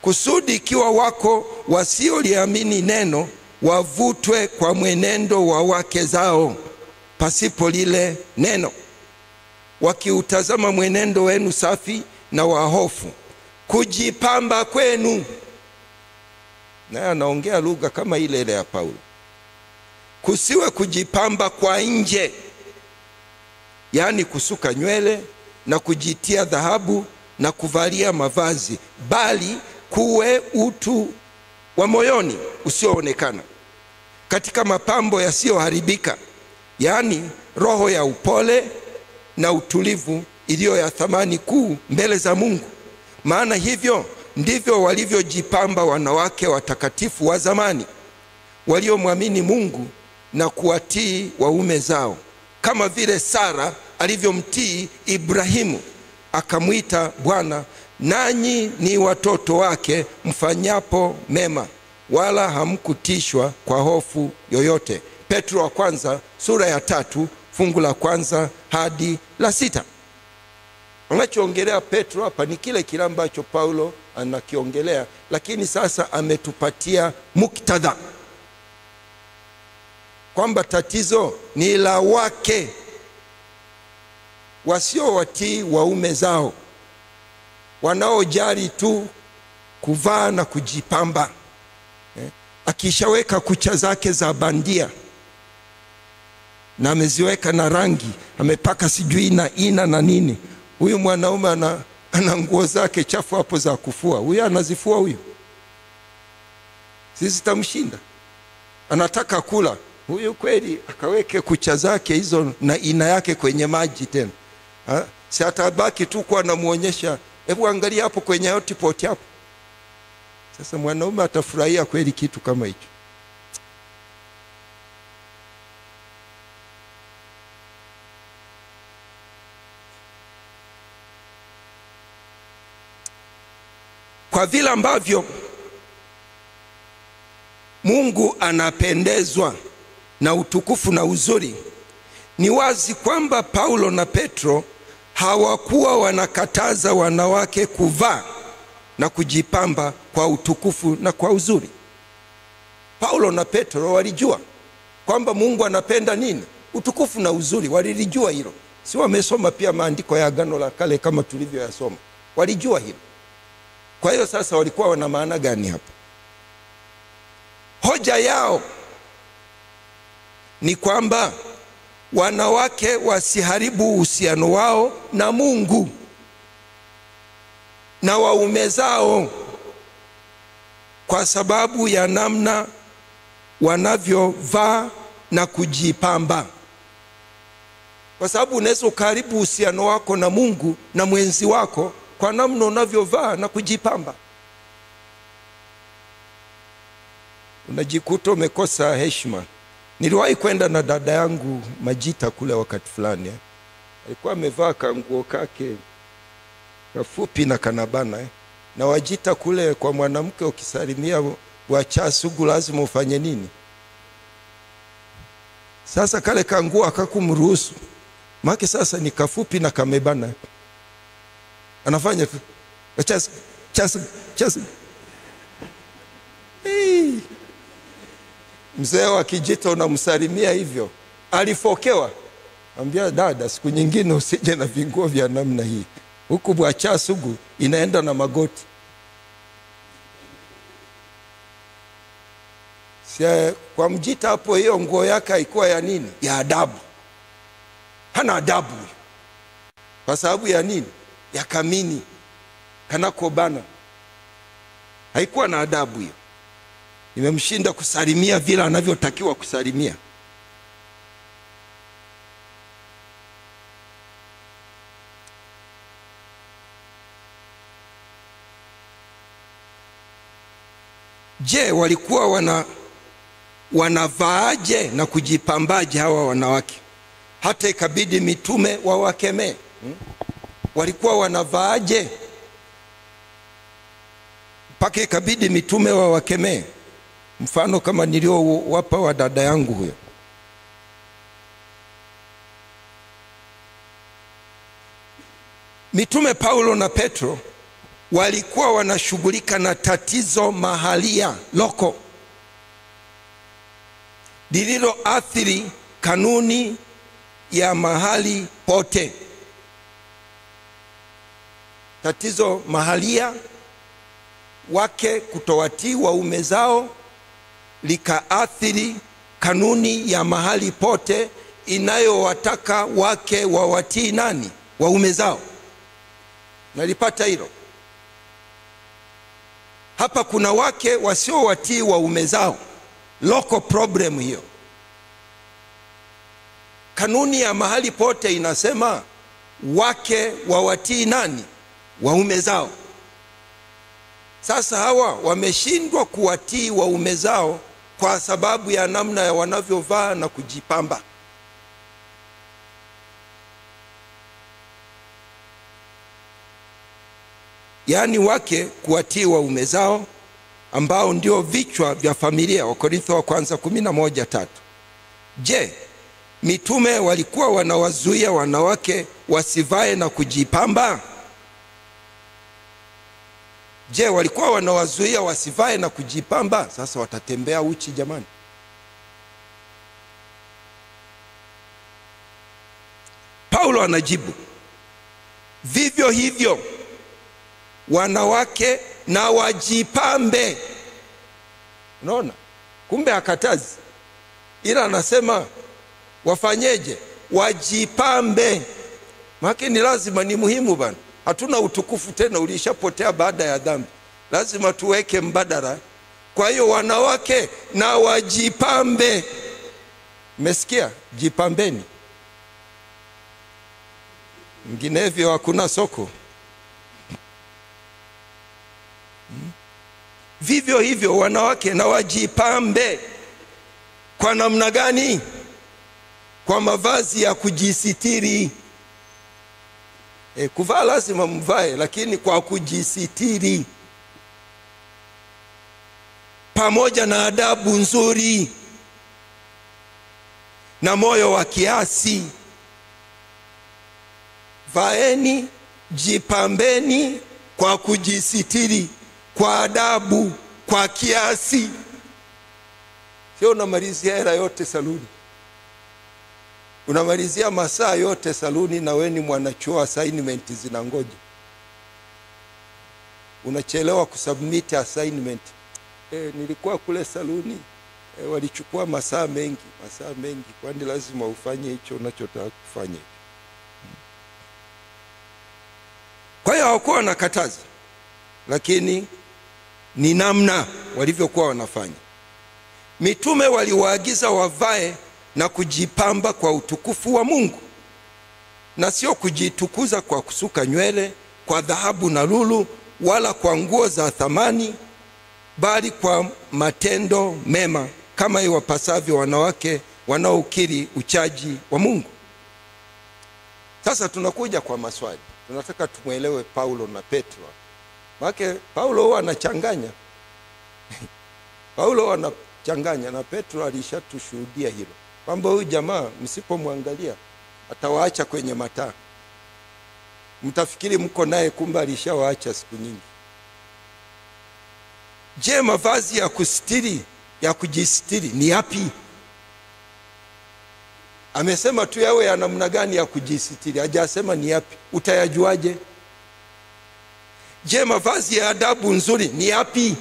kusudi ikiwa wako wasioliamini neno, wavutwe kwa mwenendo wa wake zao pasipo lile neno, wakiutazama mwenendo wenu safi na wa hofu, kujipamba kwenu. Naye anaongea lugha kama ile ya Paulo. Kusiwe kujipamba kwa nje, yaani kusuka nywele na kujitia dhahabu na kuvalia mavazi, bali kuwe utu wa moyoni usioonekana, katika mapambo yasiyoharibika, yaani roho ya upole na utulivu, iliyo ya thamani kuu mbele za Mungu. Maana hivyo ndivyo walivyojipamba wanawake watakatifu wa zamani, waliomwamini Mungu na kuwatii waume zao, kama vile Sara alivyomtii Ibrahimu, akamwita Bwana. Nanyi ni watoto wake mfanyapo mema, wala hamkutishwa kwa hofu yoyote. Petro wa kwanza sura ya 3 fungu la 1 hadi la 6. Anachoongelea Petro hapa ni kile ambacho Paulo anakiongelea, lakini sasa ametupatia muktadha kwamba tatizo ni la wake wasiowatii waume zao, wanaojali tu kuvaa na kujipamba. Akishaweka kucha zake za bandia na ameziweka na rangi, amepaka sijui na ina na nini, huyu mwanaume ana nguo zake chafu hapo za kufua, huyu anazifua, huyu sisi tamshinda. Anataka kula, huyu kweli akaweke kucha zake hizo na ina yake kwenye maji tena. Si atabaki tu kwa anamuonyesha, hebu angalia hapo kwenye hotpot hapo. Sasa mwanaume atafurahia kweli kitu kama hicho? Kwa vile ambavyo Mungu anapendezwa na utukufu na uzuri, ni wazi kwamba Paulo na Petro hawakuwa wanakataza wanawake kuvaa na kujipamba kwa utukufu na kwa uzuri. Paulo na Petro walijua kwamba Mungu anapenda nini? Utukufu na uzuri. Walilijua hilo. Si wamesoma pia maandiko ya Agano la Kale kama tulivyoyasoma? Walijua hilo. Kwa hiyo sasa walikuwa wana maana gani hapa? Hoja yao ni kwamba wanawake wasiharibu uhusiano wao na Mungu na waume zao kwa sababu ya namna wanavyovaa na kujipamba. Kwa sababu unaweza ukaharibu uhusiano wako na Mungu na mwenzi wako kwa namna unavyovaa na kujipamba. Unajikuta umekosa heshima. Niliwahi kwenda na dada yangu Majita kule wakati fulani. Alikuwa amevaa kanguo kake kafupi na kanabana. Na Wajita kule kwa mwanamke ukisalimia wacha sugu lazima ufanye nini? Sasa kale kanguo akakumruhusu. Maana sasa ni kafupi na kamebana. Anafanya tu hey. Mzee wa Kijita unamsalimia hivyo, alifokewa. Ambia dada, siku nyingine usije na vinguo vya namna hii. Huku bwacha sugu inaenda na magoti. Kwa Mjita hapo hiyo nguo yake haikuwa ya nini? Ya adabu. hana adabu. Kwa sababu ya nini? Ya kamini kanakobana, haikuwa na adabu hiyo. Imemshinda kusalimia vile anavyotakiwa kusalimia. Je, walikuwa wanavaaje na kujipambaje hawa wanawake hata ikabidi mitume wawakemee? Walikuwa wanavaaje mpaka ikabidi mitume wawakemee? Mfano kama niliowapa wa dada yangu huyo. Mitume Paulo na Petro walikuwa wanashughulika na tatizo mahalia, loko, lililoathiri kanuni ya mahali pote. Tatizo mahalia, wake kutowatii waume zao, likaathiri kanuni ya mahali pote inayowataka wake wawatii nani? Waume zao. Nalipata hilo? Hapa kuna wake wasiowatii waume zao, local problem hiyo. Kanuni ya mahali pote inasema wake wawatii nani? Waume zao. Sasa hawa wameshindwa kuwatii waume zao kwa sababu ya namna ya wanavyovaa na kujipamba. Yaani wake kuwatii waume zao ambao ndio vichwa vya familia, Wakorintho wa kwanza 11:3. Je, mitume walikuwa wanawazuia wanawake wasivae na kujipamba? Je, walikuwa wanawazuia wasivae na kujipamba? Sasa watatembea uchi jamani. Paulo anajibu, vivyo hivyo wanawake na wajipambe. Unaona? Kumbe akatazi, ila anasema wafanyeje? Wajipambe. Maana ni lazima, ni muhimu bana. Hatuna utukufu tena, ulishapotea baada ya dhambi. Lazima tuweke mbadala. Kwa hiyo wanawake na wajipambe. Mmesikia? Jipambeni. Mginevyo hakuna soko. Vivyo hivyo wanawake na wajipambe. Kwa namna gani? Kwa mavazi ya kujisitiri. Kuvaa lazima mvae, lakini kwa kujisitiri, pamoja na adabu nzuri na moyo wa kiasi. Vaeni, jipambeni kwa kujisitiri, kwa adabu, kwa kiasi. Sio unamalizia hela yote saluni, unamalizia masaa yote saluni, na weni mwanachuo assignment zinangoja. Unachelewa kusubmit assignment. Nilikuwa kule saluni, walichukua masaa mengi. Kwani lazima ufanye hicho unachotaka kufanya? Kwa hiyo hawakuwa wanakataza, lakini ni namna walivyokuwa wanafanya. Mitume waliwaagiza wavae na kujipamba kwa utukufu wa Mungu, na sio kujitukuza kwa kusuka nywele, kwa dhahabu na lulu, wala kwa nguo za thamani, bali kwa matendo mema, kama iwapasavyo wanawake wanaokiri uchaji wa Mungu. Sasa tunakuja kwa maswali. Tunataka tumuelewe Paulo na Petro. Maana Paulo huwa anachanganya. Paulo anachanganya, na Petro alishatushuhudia hilo, kwamba huyu jamaa msipomwangalia atawaacha kwenye mataa. Mtafikiri mko naye, kumbe alishawaacha siku nyingi. Je, mavazi ya kusitiri, ya kujisitiri ni yapi? Amesema tu yawe ya namna gani ya kujisitiri, hajasema ni yapi. Utayajuaje? Je, mavazi ya adabu nzuri ni yapi?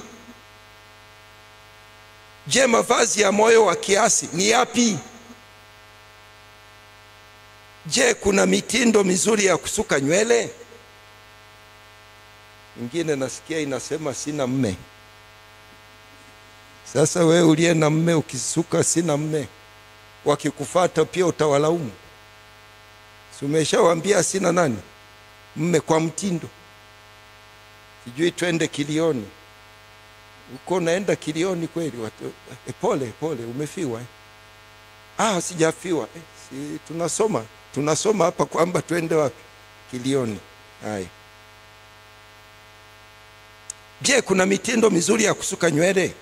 Je, mavazi ya moyo wa kiasi ni yapi? Je, kuna mitindo mizuri ya kusuka nywele? Ingine nasikia inasema sina mme. Sasa wewe uliye na mme ukisuka sina mme, wakikufuata pia utawalaumu. Si umeshawaambia sina nani? Mme kwa mtindo. Sijui twende Kilioni. Uko naenda Kilioni kweli? Pole umefiwa. Sijafiwa. Si tunasoma hapa kwamba twende wapi? Kilioni. Haya. Je, kuna mitindo mizuri ya kusuka nywele?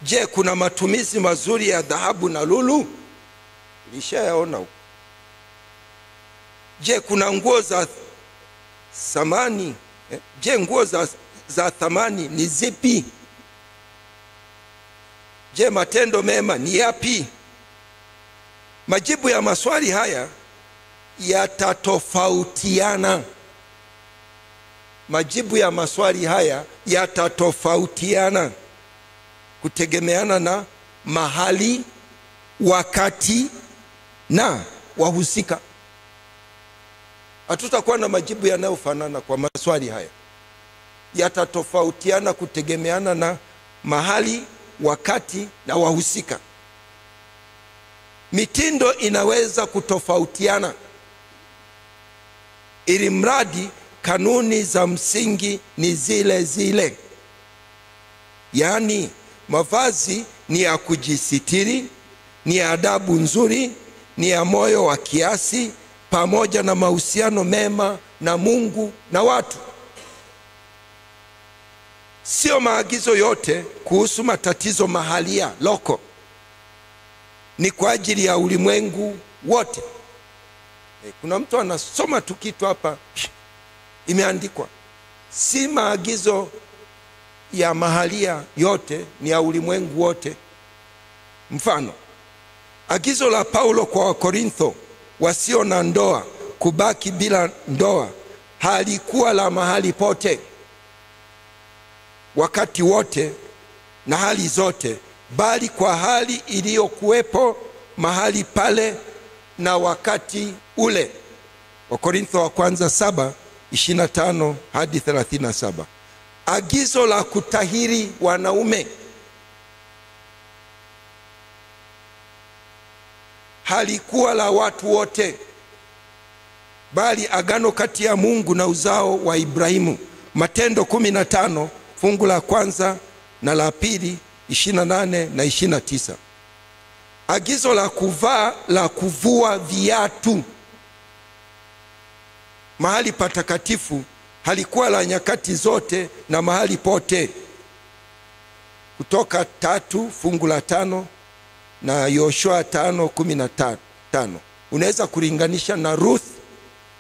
Je, kuna matumizi mazuri ya dhahabu na lulu? Nishayaona huko. Je, kuna nguo za thamani? Je, nguo za thamani ni zipi? Je, matendo mema ni yapi? Majibu ya maswali haya yatatofautiana. Majibu ya maswali haya yatatofautiana kutegemeana na mahali, wakati na wahusika. Hatutakuwa na majibu yanayofanana kwa maswali haya. Yatatofautiana kutegemeana na mahali, wakati na wahusika. Mitindo inaweza kutofautiana, ili mradi kanuni za msingi ni zile zile. Yaani mavazi ni ya kujisitiri, ni ya adabu nzuri, ni ya moyo wa kiasi, pamoja na mahusiano mema na Mungu na watu. Sio maagizo yote kuhusu matatizo mahalia, loko. Ni kwa ajili ya ulimwengu wote. Kuna mtu anasoma tu kitu hapa imeandikwa. Si maagizo ya mahalia yote, ni ya ulimwengu wote. Mfano, agizo la Paulo kwa Wakorintho wasio na ndoa kubaki bila ndoa halikuwa la mahali pote, wakati wote na hali zote, bali kwa hali iliyokuwepo mahali pale na wakati ule. Wakorintho wa kwanza 7:25 hadi 37. Agizo la kutahiri wanaume halikuwa la watu wote, bali agano kati ya Mungu na uzao wa Ibrahimu. Matendo 15 fungu la kwanza na la pili 28 na 29. Agizo la kuvua viatu mahali patakatifu halikuwa la nyakati zote na mahali pote. Kutoka 3 fungu la 5 na Yoshua 5:15. Unaweza kulinganisha na Ruth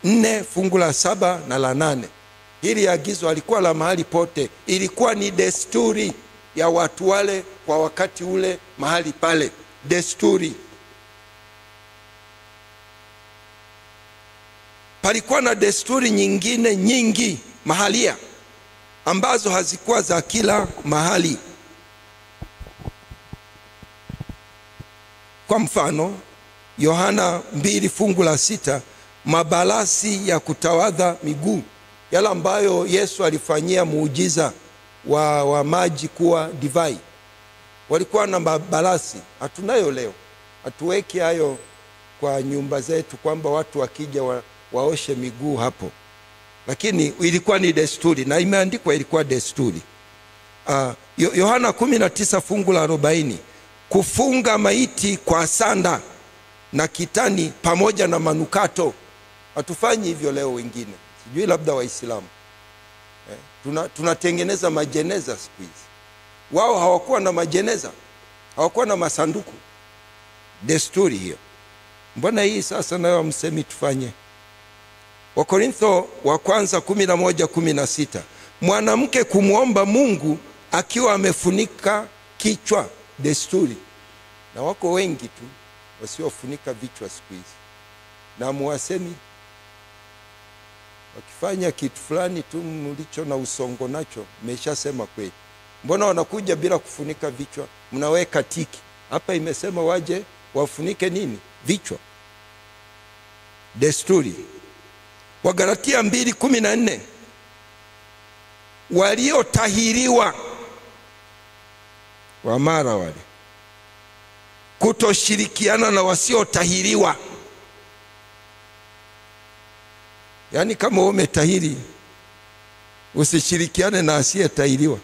4 fungu la 7 na la 8. Hili agizo halikuwa la mahali pote, ilikuwa ni desturi ya watu wale kwa wakati ule mahali pale. Desturi. Palikuwa na desturi nyingine nyingi mahalia ambazo hazikuwa za kila mahali. Kwa mfano, Yohana 2 fungu la 6, mabalasi ya kutawadha miguu, yale ambayo Yesu alifanyia muujiza wa maji kuwa divai. Walikuwa na mabalasi. Hatunayo leo. Hatuweki hayo kwa nyumba zetu kwamba watu wakija waoshe miguu hapo. Lakini ilikuwa ni desturi na imeandikwa ilikuwa desturi. Yohana 19 fungu la 40, kufunga maiti kwa sanda na kitani pamoja na manukato. Hatufanyi hivyo leo wengine. Sijui labda Waislamu. Tunatengeneza majeneza siku hizi. Wao hawakuwa na majeneza, hawakuwa na masanduku. Desturi hiyo. Mbona hii sasa nayo msemi tufanye? Wakorintho wa kwanza 11:16, mwanamke kumwomba Mungu akiwa amefunika kichwa, desturi. Na wako wengi tu wasiofunika vichwa siku hizi. Na muwasemi wakifanya kitu fulani tu mlicho na usongo nacho, mmeshasema kweli. Mbona wanakuja bila kufunika vichwa? Mnaweka tiki. Hapa imesema waje wafunike nini? Vichwa. desturi. Wagalatia 2:14, waliotahiriwa, Wamara wale, kutoshirikiana na wasiotahiriwa. Yaani kama umetahiri usishirikiane na asiyetahiriwa.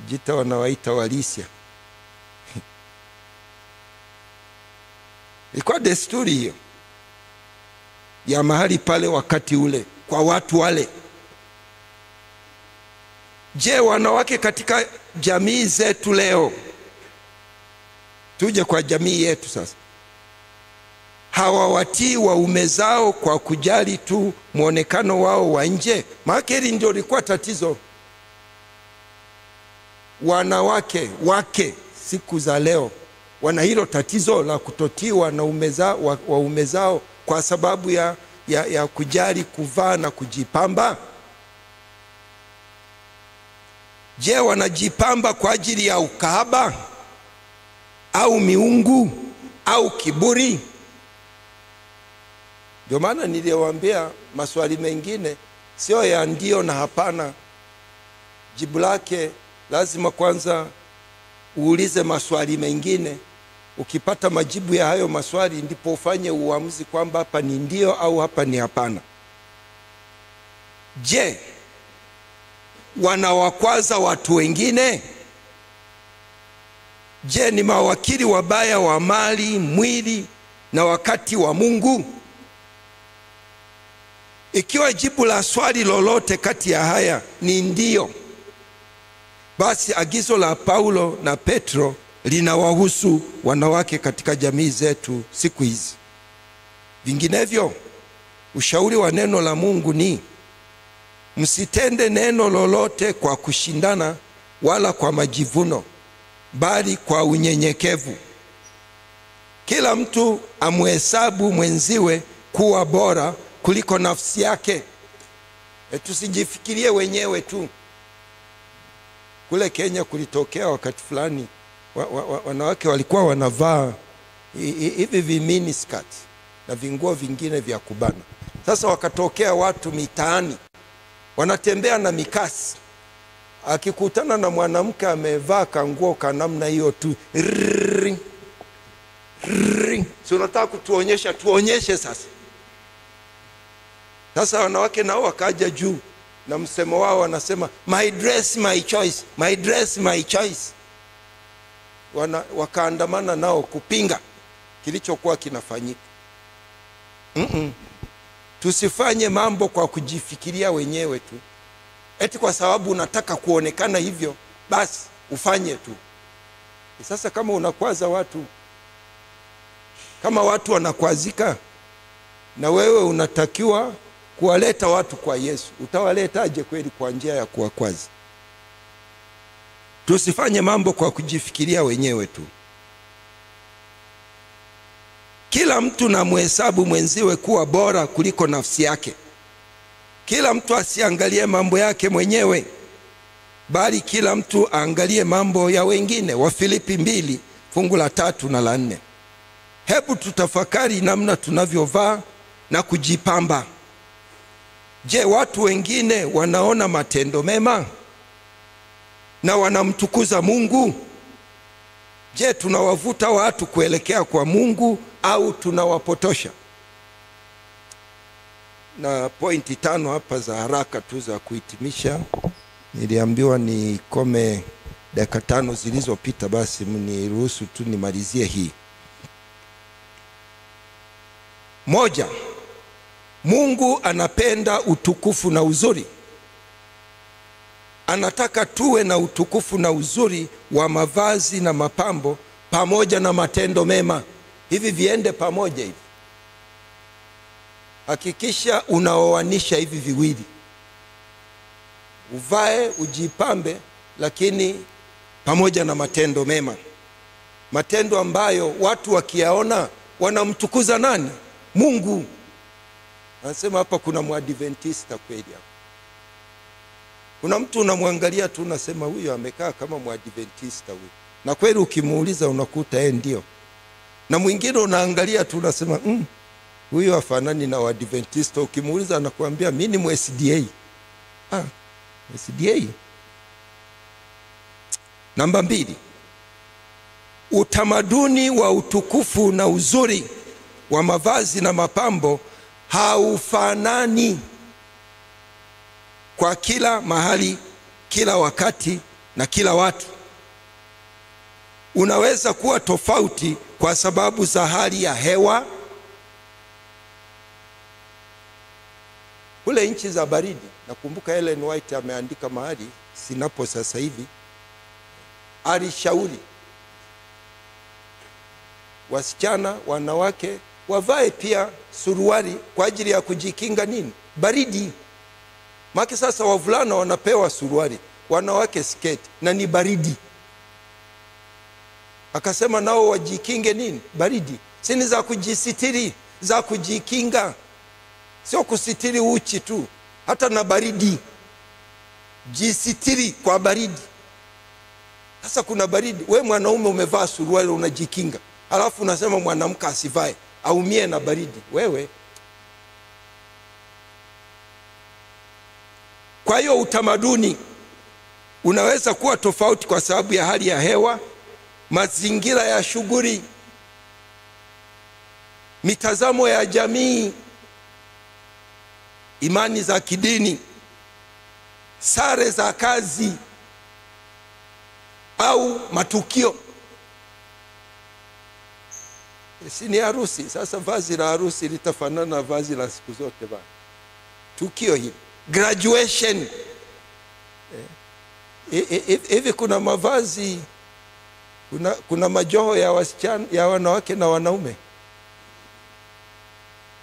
Jita wanawaita walisia. Ilikuwa desturi hiyo ya mahali pale wakati ule kwa watu wale. Je, wanawake katika jamii zetu leo, tuje kwa jamii yetu sasa, hawawatii waume zao kwa kujali tu muonekano wao wa nje? Maana hili ndio lilikuwa tatizo. Wanawake siku za leo wana hilo tatizo la kutotii waume zao kwa sababu ya kujali kuvaa na kujipamba. Je, wanajipamba kwa ajili ya ukahaba au miungu au kiburi? Ndio maana niliwaambia maswali mengine sio ya ndio na hapana. Jibu lake lazima kwanza uulize maswali mengine. Ukipata majibu ya hayo maswali ndipo ufanye uamuzi kwamba hapa ni ndio au hapa ni hapana. Je, wanawakwaza watu wengine? Je, ni mawakili wabaya wa mali, mwili na wakati wa Mungu? Ikiwa jibu la swali lolote kati ya haya ni ndio, basi agizo la Paulo na Petro linawahusu wanawake katika jamii zetu siku hizi. Vinginevyo, ushauri wa neno la Mungu ni msitende neno lolote kwa kushindana wala kwa majivuno, bali kwa unyenyekevu. Kila mtu amhesabu mwenziwe kuwa bora kuliko nafsi yake. Tusijifikirie wenyewe tu. Kule Kenya kulitokea wakati fulani wanawake walikuwa wanavaa hivi mini skirt na vinguo vingine vya kubana. Sasa wakatokea watu mitaani wanatembea na mikasi. Akikutana na mwanamke amevaa kanguo ka namna hiyo tu, si unataka kutuonyesha, tuonyeshe sasa. Sasa wanawake nao wakaja juu na msemo wao wanasema my dress my choice, my dress my choice. Wakaandamana nao kupinga kilichokuwa kinafanyika. Tusifanye mambo kwa kujifikiria wenyewe tu. Eti kwa sababu unataka kuonekana hivyo, basi ufanye tu. Sasa kama unakwaza watu, kama watu wanakwazika, na wewe unatakiwa kuwaleta watu kwa Yesu, utawaletaje kweli kwa njia ya kuwakwaza? Tusifanye mambo kwa kujifikiria wenyewe tu. Kila mtu na muhesabu mwenziwe kuwa bora kuliko nafsi yake. Kila mtu asiangalie mambo yake mwenyewe, bali kila mtu aangalie mambo ya wengine. Wafilipi 2:3 na 4. Hebu tutafakari namna tunavyovaa na kujipamba. Je, watu wengine wanaona matendo mema na wanamtukuza Mungu? Je, tunawavuta watu kuelekea kwa Mungu au tunawapotosha? Na pointi 5 hapa za haraka tu za kuhitimisha. Niliambiwa nikome dakika 5 zilizopita, basi mniruhusu tu nimalizie hii. 1. Mungu anapenda utukufu na uzuri. Anataka tuwe na utukufu na uzuri wa mavazi na mapambo pamoja na matendo mema. Hivi viende pamoja hivi. Hakikisha unaoanisha hivi viwili. Uvae, ujipambe, lakini pamoja na matendo mema. Matendo ambayo watu wakiyaona wanamtukuza nani? Mungu. Anasema hapa kuna Mwadventista kweli hapa. Kuna mtu unamwangalia tu unasema huyu amekaa kama Mwadventista huyu. Na kweli ukimuuliza unakuta ndio. Na mwingine unaangalia tu unasema Huyo hafanani na Waadventista. Ukimuuliza anakuambia mimi ni SDA. SDA. Namba 2, utamaduni wa utukufu na uzuri wa mavazi na mapambo haufanani kwa kila mahali, kila wakati na kila watu. Unaweza kuwa tofauti kwa sababu za hali ya hewa. Kule nchi za baridi, nakumbuka Ellen White ameandika mahali, sinapo sasa hivi, alishauri wasichana, wanawake wavae pia suruali kwa ajili ya kujikinga nini? Baridi. Maki sasa wavulana wanapewa suruali, wanawake sketi, na ni baridi. Akasema nao wajikinge nini? Baridi. Sini za kujisitiri, za kujikinga. Sio kusitiri uchi tu, hata na baridi. Jisitiri kwa baridi. Sasa kuna baridi, we mwanaume umevaa suruali unajikinga, alafu unasema mwanamke asivae aumie na baridi. Wewe. Kwa hiyo utamaduni unaweza kuwa tofauti kwa sababu ya hali ya hewa, mazingira ya shughuli, mitazamo ya jamii, imani za kidini, sare za kazi au matukio. Si ni harusi, sasa vazi la harusi litafanana na vazi la siku zote bana. Tukio hili, graduation. Hivi kuna mavazi, kuna majoho ya wasichana, ya wanawake na wanaume.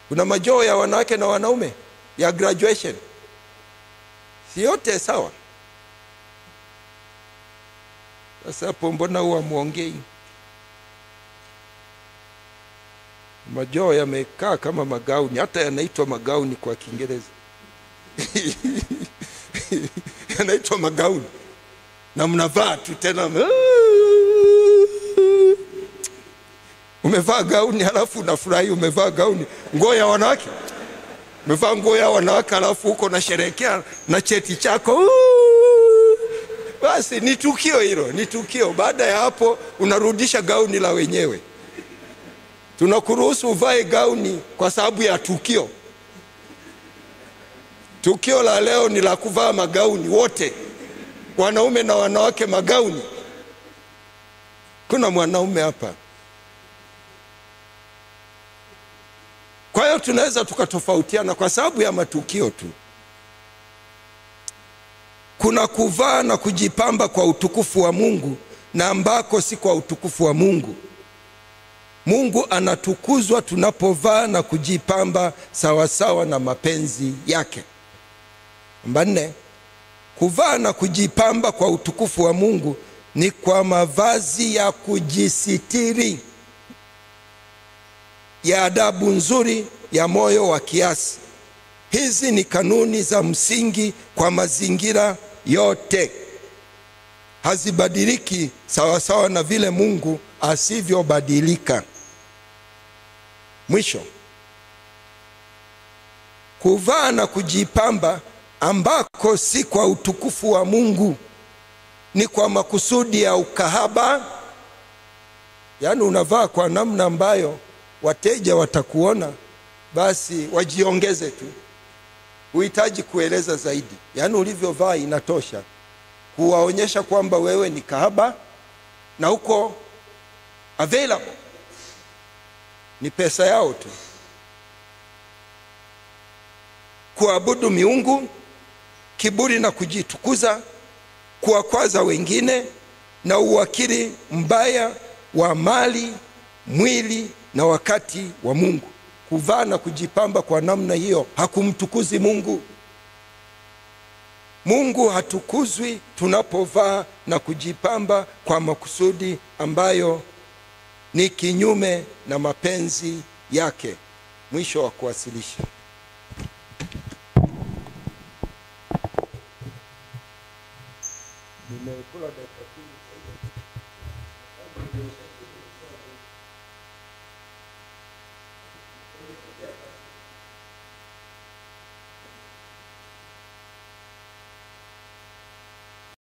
Kuna majoho ya wanawake na wanaume ya graduation. Si yote sawa? Sasa hapo mbona huwa muongei? Majoho yamekaa kama magauni, hata yanaitwa magauni kwa Kiingereza. Yanaitwa magauni. Na mnavaa tu tena. Umevaa gauni halafu unafurahi umevaa gauni. Nguo ya wanawake. Umevaa nguo ya wanawake halafu uko unasherehekea na cheti chako. Basi ni tukio hilo, ni tukio. Baada ya hapo unarudisha gauni la wenyewe. Tunakuruhusu uvae gauni kwa sababu ya tukio. Tukio la leo ni la kuvaa magauni wote. Wanaume na wanawake magauni. Kuna mwanaume hapa. Kwa hiyo tunaweza tukatofautiana kwa sababu ya matukio tu. Kuna kuvaa na kujipamba kwa utukufu wa Mungu na ambako si kwa utukufu wa Mungu. Mungu anatukuzwa tunapovaa na kujipamba sawasawa na mapenzi yake. Namba 4, kuvaa na kujipamba kwa utukufu wa Mungu ni kwa mavazi ya kujisitiri, ya adabu nzuri, ya moyo wa kiasi. Hizi ni kanuni za msingi kwa mazingira yote. Hazibadiliki sawasawa na vile Mungu asivyobadilika. Mwisho, kuvaa na kujipamba ambako si kwa utukufu wa Mungu ni kwa makusudi ya ukahaba. Yaani unavaa kwa namna ambayo wateja watakuona, basi wajiongeze tu. Uhitaji kueleza zaidi. Yaani ulivyovaa inatosha kuwaonyesha kwamba wewe ni kahaba na uko available. Ni pesa yao tu. Kuabudu miungu, kiburi na kujitukuza, kuwakwaza wengine na uwakili mbaya wa mali, mwili na wakati wa Mungu. Kuvaa na kujipamba kwa namna hiyo hakumtukuzi Mungu. Mungu hatukuzwi tunapovaa na kujipamba kwa makusudi ambayo ni kinyume na mapenzi yake. Mwisho wa kuwasilisha. Nimekula dakika 10.